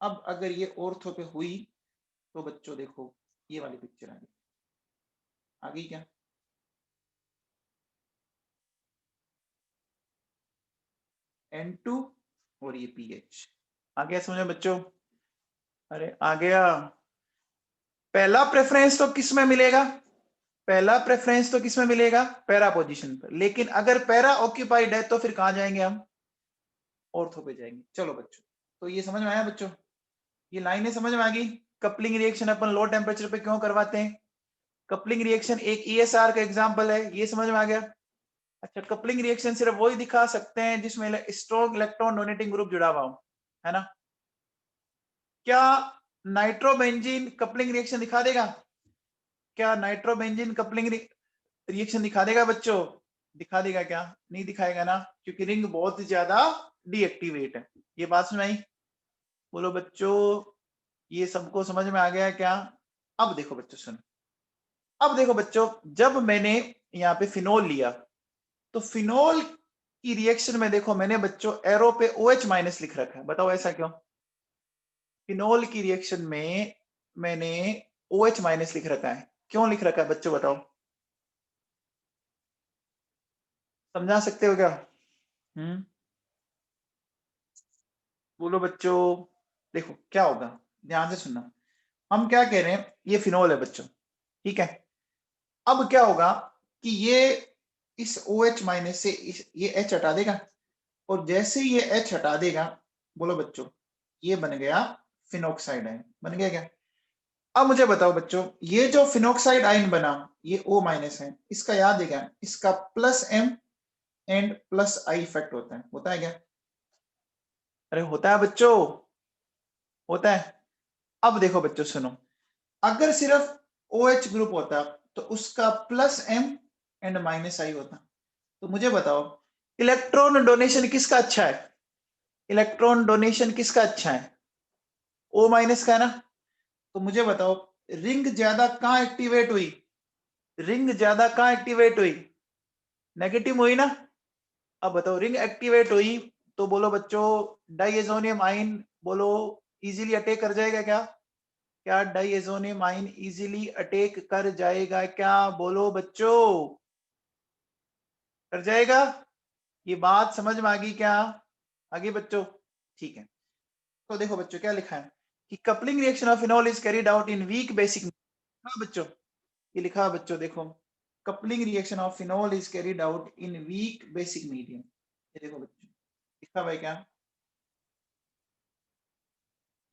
अब अगर ये ऑर्थो पे हुई तो बच्चों देखो ये वाली पिक्चर आ गई क्या? N2 और ये PH आ गया समझ में बच्चों? अरे आ गया। पहला प्रेफरेंस तो किस में मिलेगा? पहला प्रेफरेंस तो किस में मिलेगा? पैरा पोजीशन पर। लेकिन अगर पैरा ऑक्यूपाइड है तो फिर कहां जाएंगे हम? ऑर्थो पे जाएंगे। चलो बच्चों, तो ये समझ में आया बच्चों? ये लाइनें समझ में आ गई? कपलिंग रिएक्शन अपन लो टेम्परेचर पे क्यों करवाते हैं? कपलिंग रिएक्शन एक ESR का एग्जांपल है, ये समझ में आ गया? अच्छा, कपलिंग रिएक्शन सिर्फ वही दिखा सकते हैं जिसमें स्ट्रॉन्ग इलेक्ट्रॉन डोनेटिंग ग्रुप जुड़ा हुआ हो, है ना? क्या नाइट्रोबेंजीन कपलिंग रिएक्शन दिखा देगा? क्या नाइट्रोबेंजीन कपलिंग रिएक्शन दिखा देगा बच्चों? दिखा देगा क्या? नहीं दिखाएगा ना, क्योंकि रिंग बहुत ही ज्यादा डीएक्टिवेट है। ये बात समझ आई? बोलो बच्चों, ये सबको समझ में आ गया क्या? अब देखो बच्चों सुनो, अब देखो बच्चों, जब मैंने यहाँ पे फिनोल लिया तो फिनोल की रिएक्शन में देखो मैंने बच्चों एरो पे OH माइनस लिख रखा है, बताओ ऐसा क्यों? फिनोल की रिएक्शन में मैंने OH माइनस लिख रखा है, क्यों लिख रखा है बच्चों बताओ? समझा सकते हो क्या? बोलो बच्चों। देखो क्या होगा, ध्यान से सुनना। हम क्या कह रहे हैं, ये फिनोल है बच्चों, ठीक है। अब क्या होगा कि ये इस OH माइनस से ये H हटा देगा, और जैसे ये H हटा देगा, बोलो बच्चों, ये बन गया फिनोक्साइड आयन। बन गया क्या? अब मुझे बताओ बच्चों, ये जो फिनोक्साइड आयन बना, ये O माइनस है, इसका याद है क्या? इसका +M एंड +I इफेक्ट होता है क्या? अरे होता है बच्चों, होता है। अब देखो बच्चों सुनो, अगर सिर्फ OH ग्रुप होता तो उसका +M एंड -I होता। तो मुझे बताओ, इलेक्ट्रॉन डोनेशन किसका अच्छा है? इलेक्ट्रॉन डोनेशन किसका अच्छा है? O माइनस का है ना। तो मुझे बताओ, रिंग ज्यादा कहां एक्टिवेट हुई? रिंग ज्यादा कहां एक्टिवेट हुई? नेगेटिव हुई ना। अब बताओ, रिंग एक्टिवेट हुई तो बोलो बच्चों, डाइएजोनियम आयन बोलो इजीली अटैक कर जाएगा क्या? क्या डाइएजोनियम आयन इजीली अटैक कर जाएगा क्या? बोलो बच्चों, कर जाएगा? ये बात समझ में आ गई क्या? आगे बच्चों, ठीक है। तो देखो बच्चों क्या लिखा है कि coupling reaction of phenol is carried out in weak basic. हाँ बच्चों, ये लिखा है बच्चों, देखो coupling reaction of phenol is carried out in weak basic medium. ये देखो बच्चों लिखा हुआ है क्या?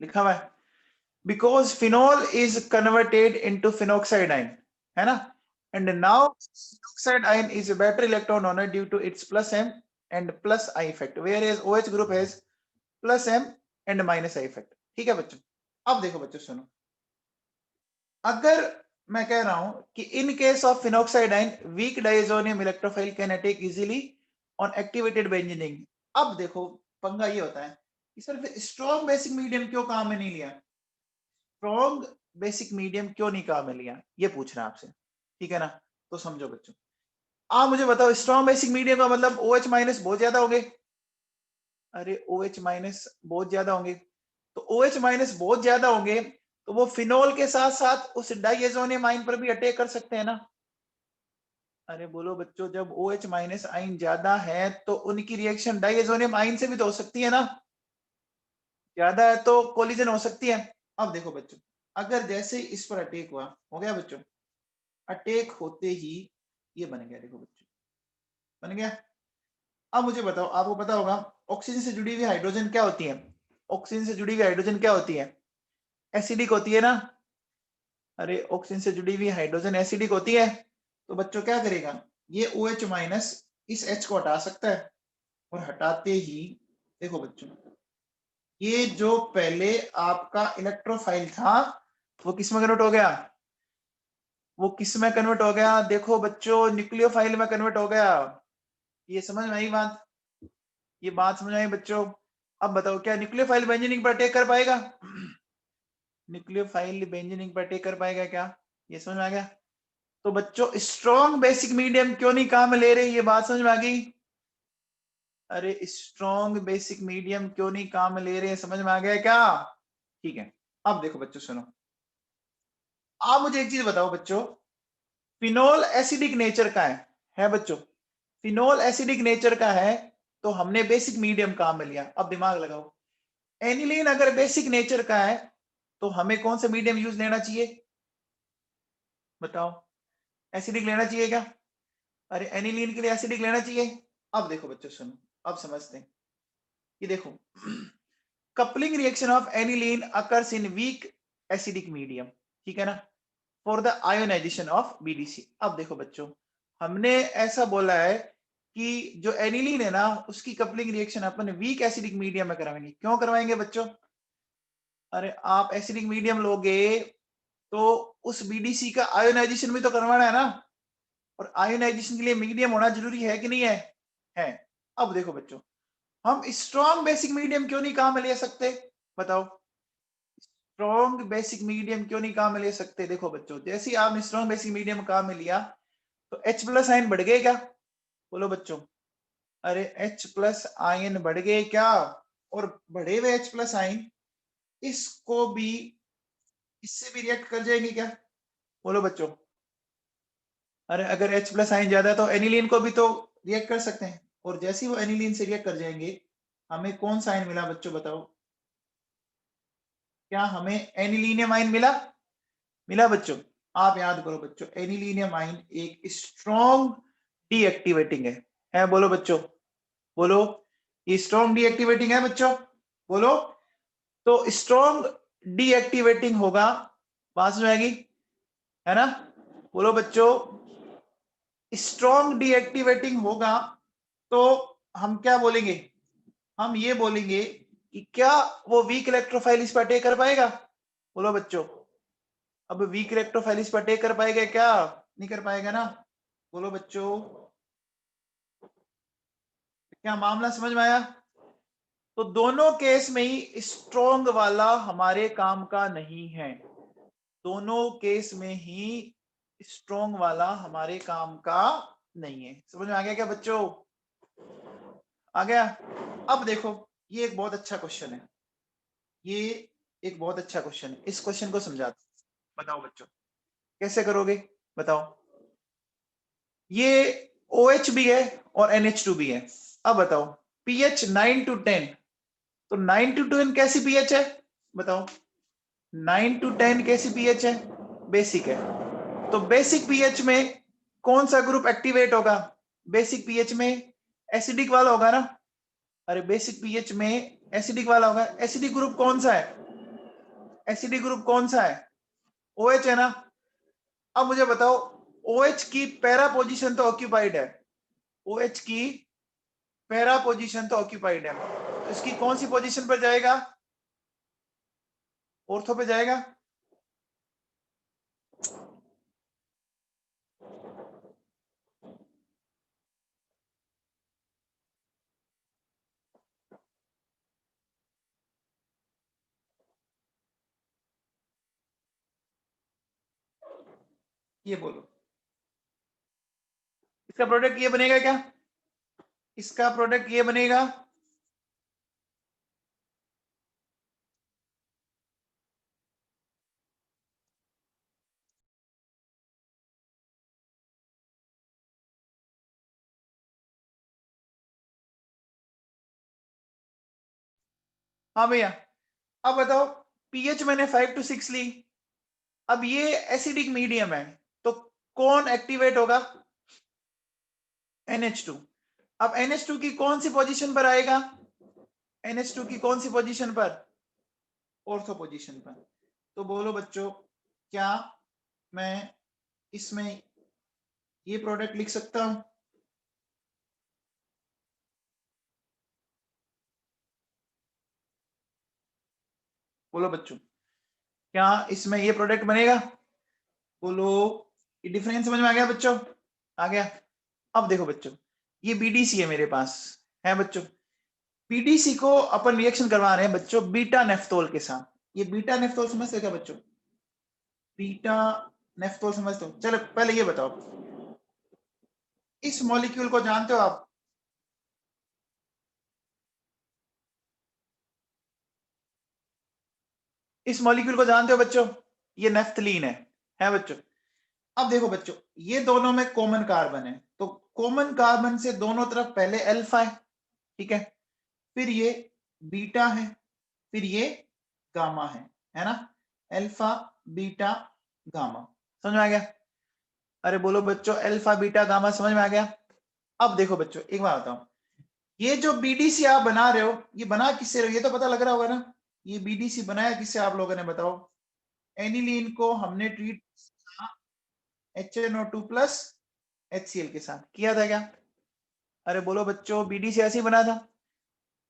लिखा हुआ है because phenol is converted into phenoxide ion, है ना? And now phenoxide ion is a better electron donor due to its +M and +I effect, whereas OH group has +M and -I effect। ठीक है बच्चों। अब देखो बच्चों सुनो, अगर मैं कह रहा हूं कि in case of phenoxide ion weak diazonium electrophile can attack easily on activated benzene ring. अब देखो पंगा ये होता है कि सर स्ट्रॉन्ग बेसिक मीडियम क्यों काम में नहीं लिया, स्ट्रॉन्ग बेसिक मीडियम क्यों नहीं काम में लिया, ये पूछ रहा है आपसे, ठीक है ना। तो समझो बच्चों, आप मुझे बताओ स्ट्रॉन्ग बेसिक मीडियम का मतलब OH माइनस बहुत ज्यादा होंगे। अरे OH माइनस बहुत ज्यादा होंगे, तो OH माइनस बहुत ज्यादा होंगे तो वो फिनोल के साथ साथ उस डाइएजोनियम आयन पर भी अटैक कर सकते हैं ना। अरे बोलो बच्चों, जब OH माइनस आयन ज्यादा है तो उनकी रिएक्शन डाइएजोनियम आयन से भी तो हो सकती है ना, ज्यादा है तो कोलिजन हो सकती है। अब देखो बच्चों, अगर जैसे इस पर अटैक हुआ, हो गया बच्चों, अटैक होते ही ये बन गया, देखो बच्चों बन गया। अब मुझे बताओ, आपको पता होगा ऑक्सीजन से जुड़ी हुई हाइड्रोजन क्या होती है, ऑक्सीजन से जुड़ी हुई हाइड्रोजन क्या होती है, एसिडिक होती है ना। अरे ऑक्सीजन से जुड़ी हुई हाइड्रोजन एसिडिक होती है, तो बच्चों क्या करेगा, ये OH माइनस इस H को हटा सकता है, और हटाते ही देखो बच्चों, ये जो पहले आपका इलेक्ट्रोफाइल था वो किस में कन्वर्ट हो गया, वो किस में कन्वर्ट हो गया, देखो बच्चों न्यूक्लियोफाइल में कन्वर्ट हो गया। ये समझ में आई बात, ये बात समझ आई बच्चों। अब बताओ क्या न्यूक्लियोफाइल बेंजीनिंग पर अटैक कर पाएगा, न्यूक्लियोफाइल बेंजीनिंग पर अटैक कर पाएगा क्या, ये समझ में आ गया। तो बच्चों स्ट्रॉन्ग बेसिक मीडियम क्यों नहीं काम ले रहे, ये बात समझ में आ गई। अरे स्ट्रॉन्ग बेसिक मीडियम क्यों नहीं काम ले रहे, समझ में आ गया क्या, ठीक है। अब देखो बच्चों सुनो, आप मुझे एक चीज बताओ बच्चों, फिनोल एसिडिक नेचर का है बच्चों, फिनोल एसिडिक नेचर का है, तो हमने बेसिक मीडियम काम में लिया। अब दिमाग लगाओ, एनिलीन अगर बेसिक नेचर का है तो हमें कौन सा मीडियम यूज लेना चाहिए, बताओ, एसिडिक लेना चाहिए क्या, अरे एनिलीन के लिए एसिडिक लेना चाहिए। अब देखो बच्चों सुनो, अब समझते हैं, ये देखो coupling reaction of aniline occurs in weak acidic medium, ठीक है ना, for the ionisation of BDC। अब देखो बच्चों, हमने ऐसा बोला है कि जो एनिलीन है ना उसकी कपलिंग रिएक्शन अपन वीक एसिडिक मीडियम में करवाएंगे। क्यों करवाएंगे बच्चों, अरे आप एसिडिक मीडियम लोगे तो उस BDC का आयोनाइजेशन भी तो करवाना है ना, और आयोनाइजेशन के लिए मीडियम होना जरूरी है कि नहीं है। अब देखो बच्चों, हम स्ट्रॉन्ग बेसिक मीडियम क्यों नहीं काम में ले सकते, बताओ, स्ट्रॉन्ग बेसिक मीडियम क्यों नहीं काम में ले सकते। देखो बच्चों, जैसे ही आपने स्ट्रॉन्ग बेसिक मीडियम काम में लिया तो H प्लस आयन बढ़ गए क्या, बोलो बच्चों, अरे H प्लस आयन बढ़ गए क्या, और बढ़े हुए H प्लस आयन इसको भी, इससे भी रिएक्ट कर जाएंगे क्या, बोलो बच्चों। अरे अगर H प्लस आयन ज्यादा है तो एनिलीन को भी तो रिएक्ट कर सकते हैं, और जैसे ही वो एनिलीन से रिएक्ट कर जाएंगे, हमें कौन सा आयन मिला बच्चों बताओ, क्या हमें एनिलीनियम आयन मिला, मिला बच्चों। आप याद करो बच्चों, एनिलीनियम आयन एक स्ट्रॉन्ग डीएक्टिवेटिंग है बोलो बच्चों, बोलो, ये स्ट्रॉन्ग डीएक्टिवेटिंग है बच्चों, बोलो। तो स्ट्रॉन्ग डीएक्टिवेटिंग होगा, बात समझ आएगी, है ना, बोलो बच्चों, स्ट्रॉन्ग डीएक्टिवेटिंग होगा तो हम क्या बोलेंगे, हम ये बोलेंगे कि क्या वो वीक इलेक्ट्रोफाइल इस पर अटैक कर पाएगा, बोलो बच्चों। अब वीक इलेक्ट्रोफाइल इस पर अटैक कर पाएगा क्या, नहीं कर पाएगा ना, बोलो बच्चों। क्या मामला समझ में आया। तो दोनों केस में ही स्ट्रॉन्ग वाला हमारे काम का नहीं है, दोनों केस में ही स्ट्रॉन्ग वाला हमारे काम का नहीं है। समझ में आ गया क्या बच्चों, आ गया। अब देखो, ये एक बहुत अच्छा क्वेश्चन है, ये एक बहुत अच्छा क्वेश्चन है, इस क्वेश्चन को समझा दो, बताओ बच्चों कैसे करोगे, बताओ। ये OH भी है और NH2 भी है। अब बताओ pH 9 to 10, तो 9 to 10 कैसी pH है, बताओ, 9 to 10 कैसी pH है, बेसिक है। तो बेसिक pH में कौन सा ग्रुप एक्टिवेट होगा, बेसिक pH में एसिडिक वाला होगा ना, अरे बेसिक pH में एसिडिक वाला होगा। एसिडिक ग्रुप कौन सा है, एसिडिक ग्रुप कौन सा है, OH है ना। अब मुझे बताओ, OH की पैरा पोजीशन तो ऑक्यूपाइड है, OH की पैरा पोजीशन तो ऑक्यूपाइड है, तो इसकी कौन सी पोजीशन पर जाएगा, ऑर्थो पे जाएगा। ये बोलो, इसका प्रोडक्ट ये बनेगा क्या? इसका प्रोडक्ट ये बनेगा। हाँ भैया, अब बताओ, पीएच मैंने 5 to 6 ली, अब ये एसिडिक मीडियम है, तो कौन एक्टिवेट होगा? NH2। अब NH2 की कौन सी पोजीशन पर आएगा? NH2 की कौन सी पोजीशन पर? ऑर्थो पोजीशन पर। तो बोलो बच्चों, क्या मैं इसमें ये प्रोडक्ट लिख सकता हूं? बोलो बच्चों, क्या इसमें ये प्रोडक्ट बनेगा? बोलो, ये डिफरेंस समझ में आ गया बच्चों? आ गया। अब देखो बच्चों, ये बीडीसी है मेरे पास, है बच्चों। बीडीसी को अपन रिएक्शन करवा रहे हैं बच्चों बीटा नेफ्थोल के साथ। ये बीटा नेफ्थोल समझते हो क्या बच्चों? बीटा नेफ्थोल समझते हो? चलो पहले ये बताओ, इस मॉलिक्यूल को जानते हो आप? इस मॉलिक्यूल को जानते हो बच्चों? ये नेफ्थलीन है बच्चों। अब देखो बच्चों, ये दोनों में कॉमन कार्बन है, तो कॉमन कार्बन से दोनों तरफ पहले अल्फा है, ठीक है, फिर ये बीटा है, फिर ये गामा है ना? अल्फा बीटा गामा, समझ में आ गया? अरे बोलो बच्चों, अल्फा बीटा गामा समझ में आ गया? अब देखो बच्चों, एक बात बताओ, ये जो बीडीसी आप बना रहे हो, ये बना किससे रहे हो? ये तो पता लग रहा होगा ना, ये बीडीसी बनाया किससे आप लोगों ने, बताओ? एनिलीन को हमने ट्रीट HNO2 प्लस HCl के साथ किया था क्या? अरे बोलो बच्चों, बीडीसी ऐसे ही बना था।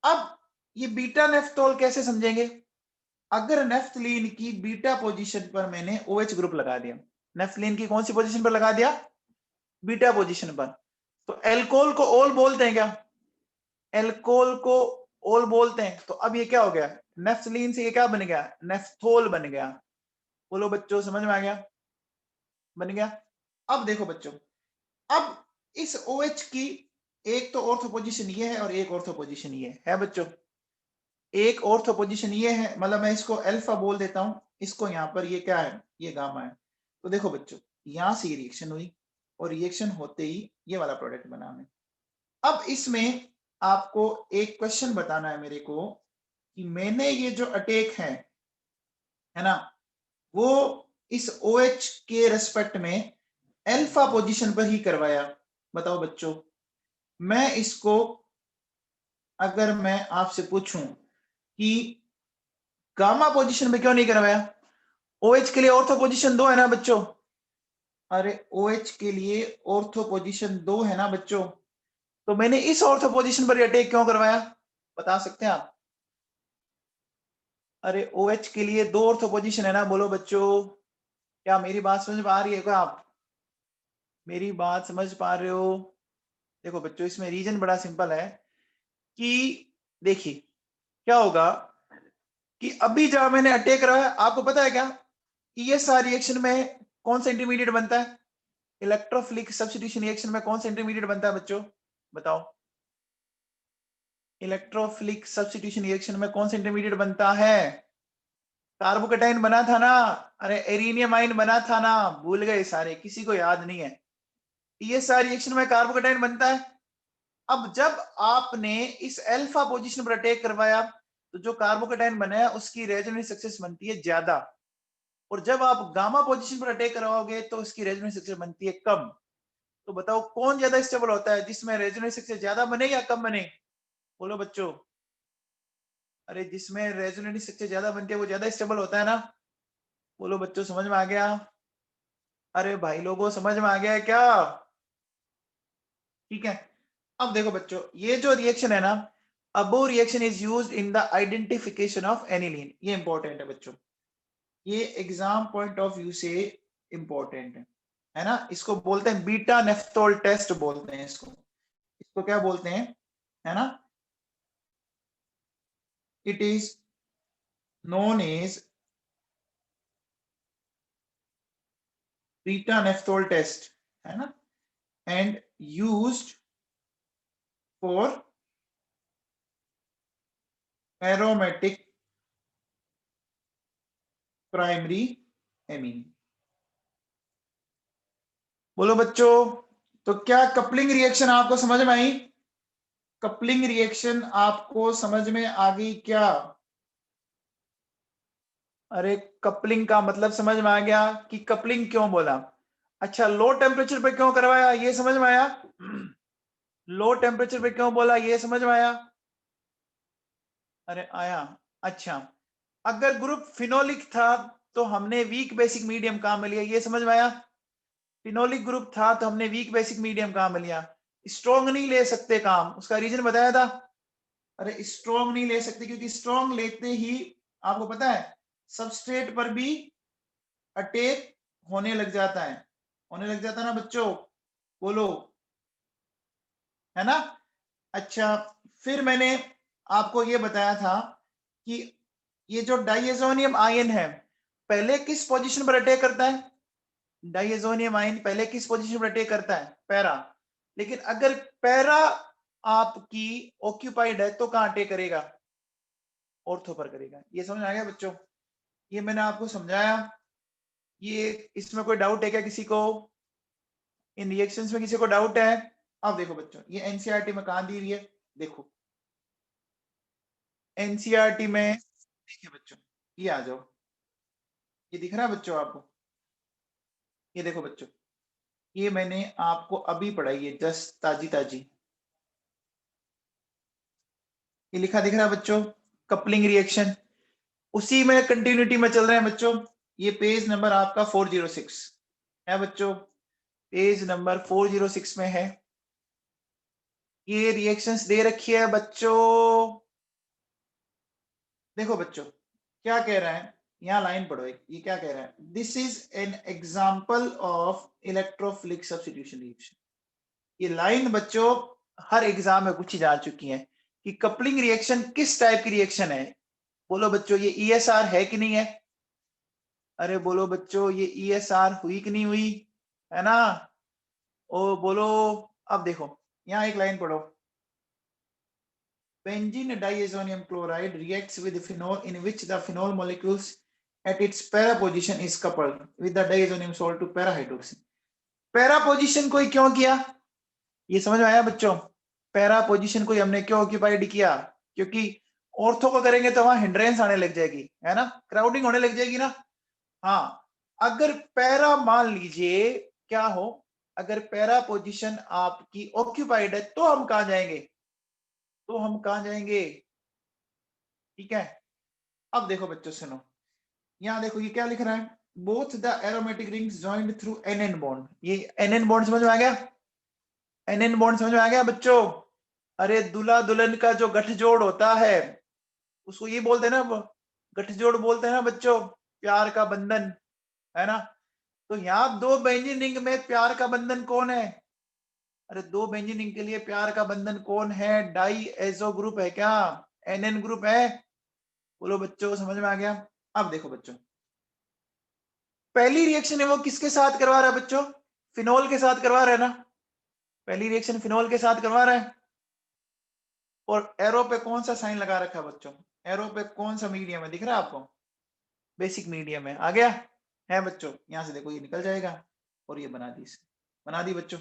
अब ये बीटा नेफ्थोल कैसे समझेंगे? अगर नेफ्थलीन की बीटा पोजीशन पर मैंने OH ग्रुप लगा दिया, नेफ्थलीन की कौन सी पोजीशन पर लगा दिया? बीटा पोजीशन पर, तो एल्कोहल को ओल बोलते हैं क्या? एल्कोहल को ओल बोलते हैं, तो अब ये क्या हो गया? नेफ्थलीन से ये क्या बन गया? नेफ्थोल बन गया। बोलो बच्चों, समझ में आ गया? बन गया। अब देखो बच्चों, अब इस OH की एक तो ऑर्थो पोजीशन ये है और एक ऑर्थो पोजीशन ये है बच्चों। एक ऑर्थो पोजीशन ये है, मतलब मैं इसको अल्फा बोल देता हूं, इसको यहां पर ये क्या है? ये गामा है। तो देखो बच्चों, यहां से रिएक्शन हुई और रिएक्शन होते ही ये वाला प्रोडक्ट बना हमें। अब इसमें आपको एक क्वेश्चन बताना है मेरे को, कि मैंने ये जो अटैक है ना, वो इस OH के रेस्पेक्ट में अल्फा पोजीशन पर ही करवाया। बताओ बच्चों, मैं इसको अगर मैं आपसे पूछूं कि गामा पोजीशन में क्यों नहीं करवाया? OH के लिए ऑर्थो पोजीशन 2 है ना बच्चों? अरे OH के लिए ऑर्थो पोजीशन 2 है ना बच्चों? तो मैंने इस ऑर्थो पोजीशन पर अटैक क्यों करवाया? बता सकते हैं आप? अरे OH के लिए 2 ऑर्थो पोजीशन है ना, बोलो बच्चों, क्या मेरी बात समझ पा रही है क्या आप? मेरी बात समझ पा रहे हो? देखो बच्चों, इसमें रीजन बड़ा सिंपल है कि देखिए क्या होगा, कि अभी जब मैंने अटैक करा है, आपको पता है क्या ESR रिएक्शन में कौन सा इंटरमीडिएट बनता है? इलेक्ट्रोफिलिक सब्स्टिट्यूशन रिएक्शन में कौन सा इंटरमीडिएट बनता है बच्चों? बताओ, इलेक्ट्रोफिलिक सब्स्टिट्यूशन रिएक्शन में कौन सा इंटरमीडिएट बनता है? कार्बोकेटाइन बना था ना? अरे एरिनियमाइन बना था ना? भूल गए सारे, किसी को याद नहीं है? ESR रिएक्शन में कार्बोकेटाइन बनता है। अब जब आपने इस अल्फा पोजीशन पर अटैक करवाया, तो जो कार्बोकेटाइन बना है उसकी रेजोनेंस सक्सेस बनती है ज्यादा, और जब आप गामा पोजीशन पर अटैक करवाओगे तो उसकी रेजोनेंस सक्सेस बनती है कम। तो बताओ कौन ज्यादा स्टेबल होता है, जिसमें रेजोनेंस सक्सेस ज्यादा बने या कम बने? बोलो बच्चों। अरे जिसमें रेजोनेंस सक्सेस ज्यादा बनती है वो ज्यादा स्टेबल होता है ना? बोलो बच्चों, समझ में आ गया? अरे भाई लोगों, समझ में आ गया है क्या? ठीक है। अब देखो बच्चों, ये जो रिएक्शन है ना, above reaction is used in the identification of aniline. ये इंपॉर्टेंट है बच्चों, ये एग्जाम पॉइंट ऑफ व्यू से इंपॉर्टेंट है ना? इसको बोलते हैं बीटा नेफ्थोल टेस्ट बोलते हैं इसको। इसको क्या बोलते हैं, है ना? It is known as beta naphthol test, है ना, and used for aromatic primary amine. बोलो बच्चों, तो क्या कपलिंग रिएक्शन आपको समझ में आई? कपलिंग रिएक्शन आपको समझ में आ गई क्या? अरे कपलिंग का मतलब समझ में आ गया कि कपलिंग क्यों बोला। अच्छा, लो टेम्परेचर पे क्यों करवाया ये समझ में आया? लो टेम्परेचर पे क्यों बोला ये समझ में आया? अरे आया। अच्छा, अगर ग्रुप फिनोलिक था तो हमने वीक बेसिक मीडियम काम में लिया, ये समझ में आया? फिनोलिक ग्रुप था तो हमने वीक बेसिक मीडियम काम में लिया। स्ट्रॉन्ग नहीं ले सकते काम, उसका रीजन बताया था। अरे स्ट्रॉन्ग नहीं ले सकते क्योंकि स्ट्रॉन्ग लेते ही आपको पता है सबस्ट्रेट पर भी अटैक होने लग जाता है, होने लग जाता है ना बच्चों, बोलो, है ना? अच्छा, फिर मैंने आपको ये बताया था कि ये जो डाइएजोनियम आयन है पहले किस पोजीशन पर अटैक करता है? डाइएजोनियम आयन पहले किस पोजीशन पर अटैक करता है? पैरा। लेकिन अगर पैरा आपकी ऑक्यूपाइड है तो कहां अटैक करेगा? ऑर्थो पर करेगा। ये समझ आ गया बच्चों? ये मैंने आपको समझाया। ये इसमें कोई डाउट है क्या किसी को? इन रिएक्शंस में किसी को डाउट है? अब देखो बच्चों, ये एनसीईआरटी में कहां दी हुई है, देखो एनसीईआरटी में देखिए बच्चों, ये आ जाओ, ये दिख रहा है बच्चों आपको? ये देखो बच्चों, ये मैंने आपको अभी पढ़ाई है, जस्ट ताजी ताजी, ये लिखा दिख रहा है बच्चों, कपलिंग रिएक्शन। उसी में कंटिन्यूटी में चल रहे हैं बच्चों। ये पेज नंबर आपका 406 है बच्चों, पेज नंबर 406 में है। ये रिएक्शंस दे रखी है बच्चों। देखो बच्चों क्या कह रहा है, यहां लाइन पढ़ो एक, ये क्या कह रहा है, this is an example of electrophilic substitution reaction. ये लाइन बच्चों हर एग्जाम में पूछी जा चुकी है कि कपलिंग रिएक्शन किस टाइप की रिएक्शन है। बोलो बच्चों, ये ईएसआर है कि नहीं है? अरे बोलो बच्चों, ये ईएसआर हुई कि नहीं हुई, है ना? ओ बोलो। अब देखो यहाँ एक लाइन पढ़ो, benzene diazonium chloride reacts with phenol in which the phenol molecules at its para position is coupled with the diazonium salt to para hydroxy। Para position कोई क्यों किया, ये समझ में आया बच्चों? पैरा पोजीशन कोई हमने क्यों ऑक्यूपाइड किया? क्योंकि ऑर्थो को करेंगे तो वहां हिंड्रेंस आने लग जाएगी, है ना, क्राउडिंग होने लग जाएगी ना। हाँ, अगर पैरा मान लीजिए क्या हो, अगर पैरा पोजीशन आपकी ऑक्यूपाइड है तो हम कहा जाएंगे, तो हम कहा जाएंगे, ठीक है? अब देखो बच्चों सुनो, यहाँ देखो ये क्या लिख रहा है, both the aromatic rings joined through an bond. ये एन बॉन्ड समझ में आ गया? एन बॉन्ड समझ में आ गया बच्चों? अरे दूल्हा दुल्हन का जो गठजोड़ होता है उसको ये बोलते हैं ना, गठजोड़ बोलते हैं ना बच्चों, प्यार का बंधन, है ना? तो यहाँ दो बेंजीन रिंग में प्यार का बंधन कौन है? अरे दो बेंजीन रिंग के लिए प्यार का बंधन कौन है? डाई एजो ग्रुप है क्या? एन ग्रुप है? बोलो बच्चों, समझ में आ गया? अब देखो बच्चों, पहली रिएक्शन है वो किसके साथ करवा रहा है बच्चों? फिनोल के साथ करवा रहा है ना? पहली रिएक्शन फिनोल के साथ करवा रहा है। और एरो पे कौन सा साइन लगा रखा है बच्चों? एरो पे कौन सा मीडियम है दिख रहा है आपको? बेसिक मीडियम है। आ गया है बच्चों? यहां से देखो ये निकल जाएगा और ये बना दी, बना दी बच्चों।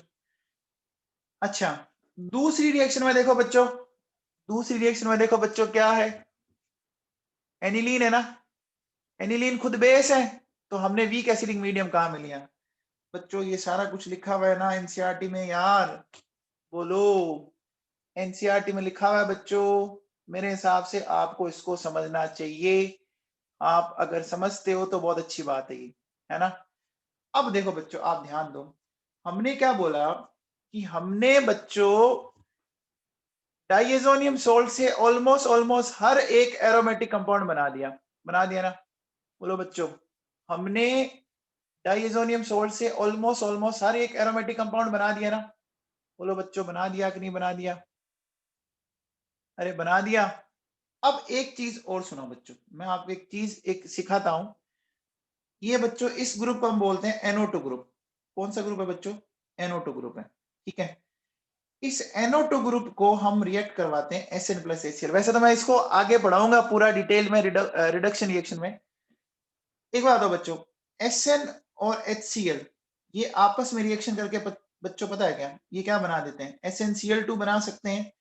अच्छा, दूसरी रिएक्शन में देखो बच्चों, दूसरी रिएक्शन में देखो बच्चों क्या है, एनिलीन है ना? एनिलीन खुद बेस है, तो हमने वीक एसिडिक मीडियम कहां में लिया? बच्चों ये सारा कुछ लिखा हुआ है ना एनसीईआरटी में यार, बोलो। एनसीईआरटी में लिखा हुआ है बच्चों, मेरे हिसाब से आपको इसको समझना चाहिए। आप अगर समझते हो तो बहुत अच्छी बात है ये, है ना? अब देखो बच्चों आप ध्यान दो, हमने क्या बोला कि हमने बच्चों डाइएजोनियम सोल्ट से ऑलमोस्ट ऑलमोस्ट हर एक एरोमेटिक कंपाउंड बना दिया ना? बोलो बच्चों, हमने डाइएजोनियम सोल्ट से ऑलमोस्ट ऑलमोस्ट हर एक एरोमेटिक कंपाउंड बना दिया ना? बोलो बच्चों, बना दिया कि नहीं बना दिया? अरे बना दिया। अब एक चीज और सुनो बच्चों, मैं आपको एक चीज एक सिखाता हूं। ये बच्चों इस ग्रुप को हम बोलते हैं NO2 ग्रुप, कौन सा ग्रुप है बच्चों? NO2 ग्रुप है, ठीक है। इस NO2 ग्रुप को हम रिएक्ट करवाते हैं SN प्लस HCl। वैसे तो मैं इसको आगे बढ़ाऊंगा पूरा डिटेल में रिडक्शन रिएक्शन में। एक बात हो बच्चों, SN और HCl ये आपस में रिएक्शन करके बच्चों पता है क्या, ये क्या बना देते हैं? SnCl2 बना सकते हैं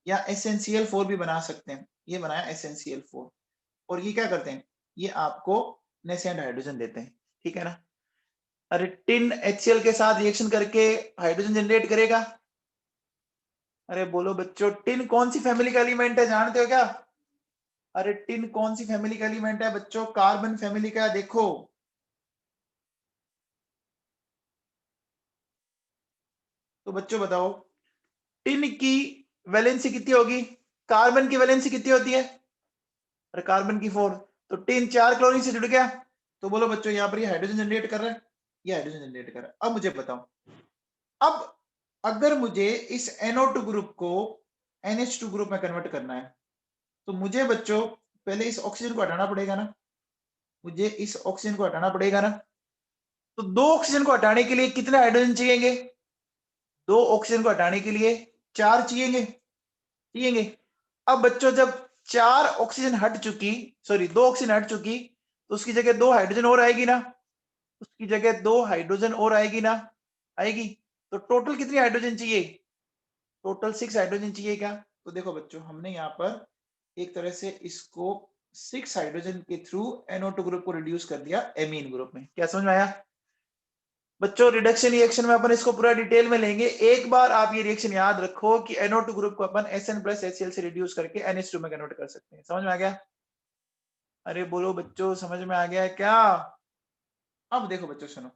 या SnCl4 भी बना सकते हैं। ये बनाया SnCl4 और ये क्या करते हैं, ये आपको नेसेंट हाइड्रोजन देते हैं, ठीक है ना। अरे टिन HCl के साथ रिएक्शन करके हाइड्रोजन जनरेट करेगा। अरे बोलो बच्चों, टिन कौन सी फैमिली का एलिमेंट है, जानते हो क्या? अरे टिन कौन सी फैमिली का एलिमेंट है बच्चों? कार्बन फैमिली का। देखो तो बच्चों बताओ, टिन की वैलेंसी कितनी होगी? कार्बन की वैलेंसी कितनी होती है? अरे कार्बन की 4। तो टिन 4 क्लोरीन से जुड़ गया, तो बोलो बच्चों यहाँ पर ये हाइड्रोजन जनरेट कर रहा है, ये हाइड्रोजन जनरेट कर रहा है। अब मुझे बताओ, अब अगर मुझे इस NO2 ग्रुप को NH2 ग्रुप में कन्वर्ट करना है, तो मुझे बच्चों पहले इस ऑक्सीजन को हटाना पड़ेगा ना, मुझे इस ऑक्सीजन को हटाना पड़ेगा ना। तो 2 ऑक्सीजन को हटाने के लिए कितने हाइड्रोजन चाहिएंगे? 2 ऑक्सीजन को हटाने के लिए 4 चाहिएंगे। अब बच्चों जब 4 ऑक्सीजन हट चुकी, सॉरी 2 ऑक्सीजन हट चुकी, तो उसकी जगह 2 हाइड्रोजन और आएगी ना, उसकी जगह 2 हाइड्रोजन और आएगी ना, आएगी। तो टोटल कितनी हाइड्रोजन चाहिए? टोटल 6 हाइड्रोजन चाहिए क्या? तो देखो बच्चों, हमने यहाँ पर एक तरह से इसको 6 हाइड्रोजन के थ्रू NO2 ग्रुप को रिड्यूस कर दिया एमीन ग्रुप में। क्या समझ में आया बच्चों? रिडक्शन रिएक्शन में अपन इसको पूरा डिटेल में लेंगे। एक बार आप ये रिएक्शन याद रखो कि NO2 ग्रुप को अपन SN प्लस HCl से रिड्यूस करके NH2 में कन्वर्ट कर सकते हैं। समझ में आ गया? अरे बोलो बच्चों, समझ में आ गया क्या? अब देखो बच्चों सुनो,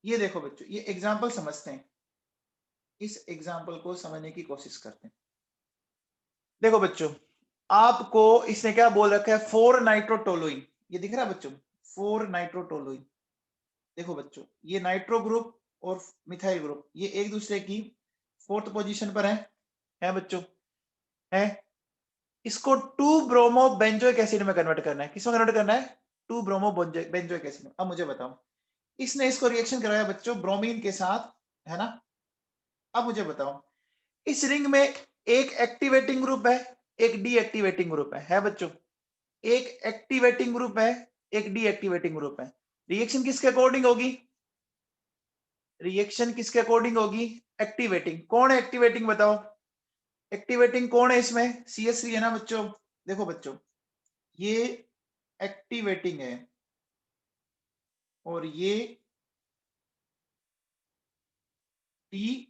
ये देखो बच्चों, ये एग्जाम्पल समझते हैं, इस एग्जाम्पल को समझने की कोशिश करते हैं। देखो बच्चों, आपको इसने क्या बोल रखा है, 4 नाइट्रोटोलुइन। ये दिख रहा है बच्चों, 4 नाइट्रोटोलुइन। देखो बच्चों, ये नाइट्रो ग्रुप और मिथाइल ग्रुप ये एक दूसरे की 4th पोजीशन पर है बच्चों, है। इसको 2 ब्रोमो बेंजोइक एसिड में कन्वर्ट करना है। किसमें कन्वर्ट करना है? 2 ब्रोमो बेंजोइक एसिड में। अब मुझे बताओ, इसने इसको रिएक्शन कराया बच्चों ब्रोमीन के साथ, है ना। अब मुझे बताओ, इस रिंग में एक एक्टिवेटिंग ग्रुप है, एक डीएक्टिवेटिंग ग्रुप है बच्चों। एक एक्टिवेटिंग ग्रुप है, एक डीएक्टिवेटिंग ग्रुप है। रिएक्शन किसके अकॉर्डिंग होगी? रिएक्शन किसके अकॉर्डिंग होगी? एक्टिवेटिंग। कौन है एक्टिवेटिंग बताओ? एक्टिवेटिंग कौन है इसमें? CH3 है ना बच्चों। देखो बच्चों, ये एक्टिवेटिंग है और ये डी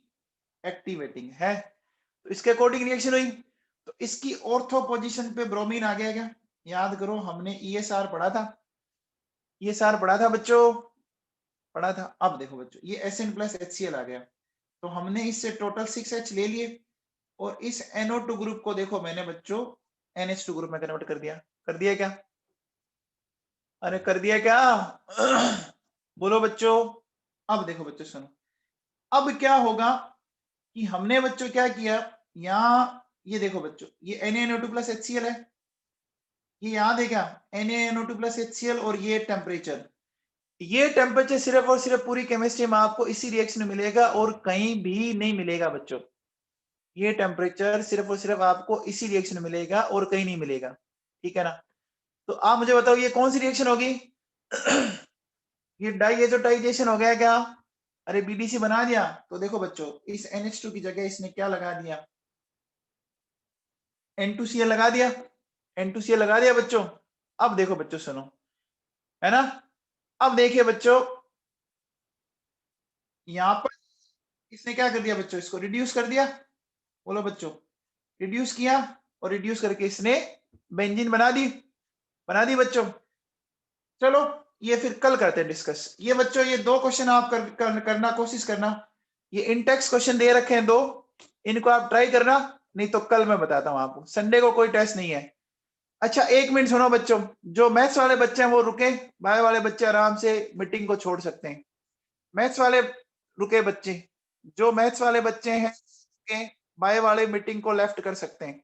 एक्टिवेटिंग है, तो इसके अकॉर्डिंग रिएक्शन हुई। तो इसकी ऑर्थो पोजीशन पे ब्रोमीन आ गया क्या? याद करो, हमने ESR पढ़ा था, ESR पढ़ा था बच्चों, पढ़ा था। अब देखो बच्चों, ये SN प्लस HCl आ गया, तो हमने इससे टोटल 6H ले लिए और इस NO2 ग्रुप को देखो मैंने बच्चों NH2 ग्रुप में कन्वर्ट कर दिया क्या? अरे कर दिया क्या? बोलो बच्चों। अब देखो बच्चों सुनो, अब क्या होगा कि हमने बच्चों क्या किया, यहाँ ये देखो बच्चों, ये NaNO2 प्लस HCl है, ये याद है क्या? NaNO2 प्लस HCl और ये टेम्परेचर सिर्फ और सिर्फ पूरी केमिस्ट्री में आपको इसी रिएक्शन में मिलेगा और कहीं भी नहीं मिलेगा बच्चों। ये टेम्परेचर सिर्फ और सिर्फ आपको इसी रिएक्शन में मिलेगा और कहीं नहीं मिलेगा, ठीक है ना। तो आप मुझे बताओ, ये कौन सी रिएक्शन होगी? ये डाइएजोटाइजेशन हो गया क्या? अरे BDC बना दिया। तो देखो बच्चों, इस NH2 की जगह इसने क्या लगा दिया? N2Cl लगा दिया, N2Cl लगा दिया बच्चों। अब देखो बच्चों सुनो, है ना। अब देखिए बच्चों, यहां पर इसने क्या कर दिया बच्चों, इसको रिड्यूस कर दिया। बोलो बच्चों, रिड्यूस किया और रिड्यूस करके इसने बेंजीन बना दी बच्चों। चलो ये फिर कल करते हैं डिस्कस। ये बच्चों, ये 2 क्वेश्चन आप करना कोशिश करना। ये इनटेक्स्ट क्वेश्चन दे रखे हैं 2, इनको आप ट्राई करना, नहीं तो कल मैं बताता हूं आपको। संडे को कोई टेस्ट नहीं है। अच्छा 1 मिनट सुनो बच्चों, जो मैथ्स वाले बच्चे हैं वो रुके, बायो वाले बच्चे आराम से मीटिंग को छोड़ सकते हैं। मैथ्स वाले रुके बच्चे, जो मैथ्स वाले बच्चे हैं बायो वाले मीटिंग को लेफ्ट कर सकते हैं।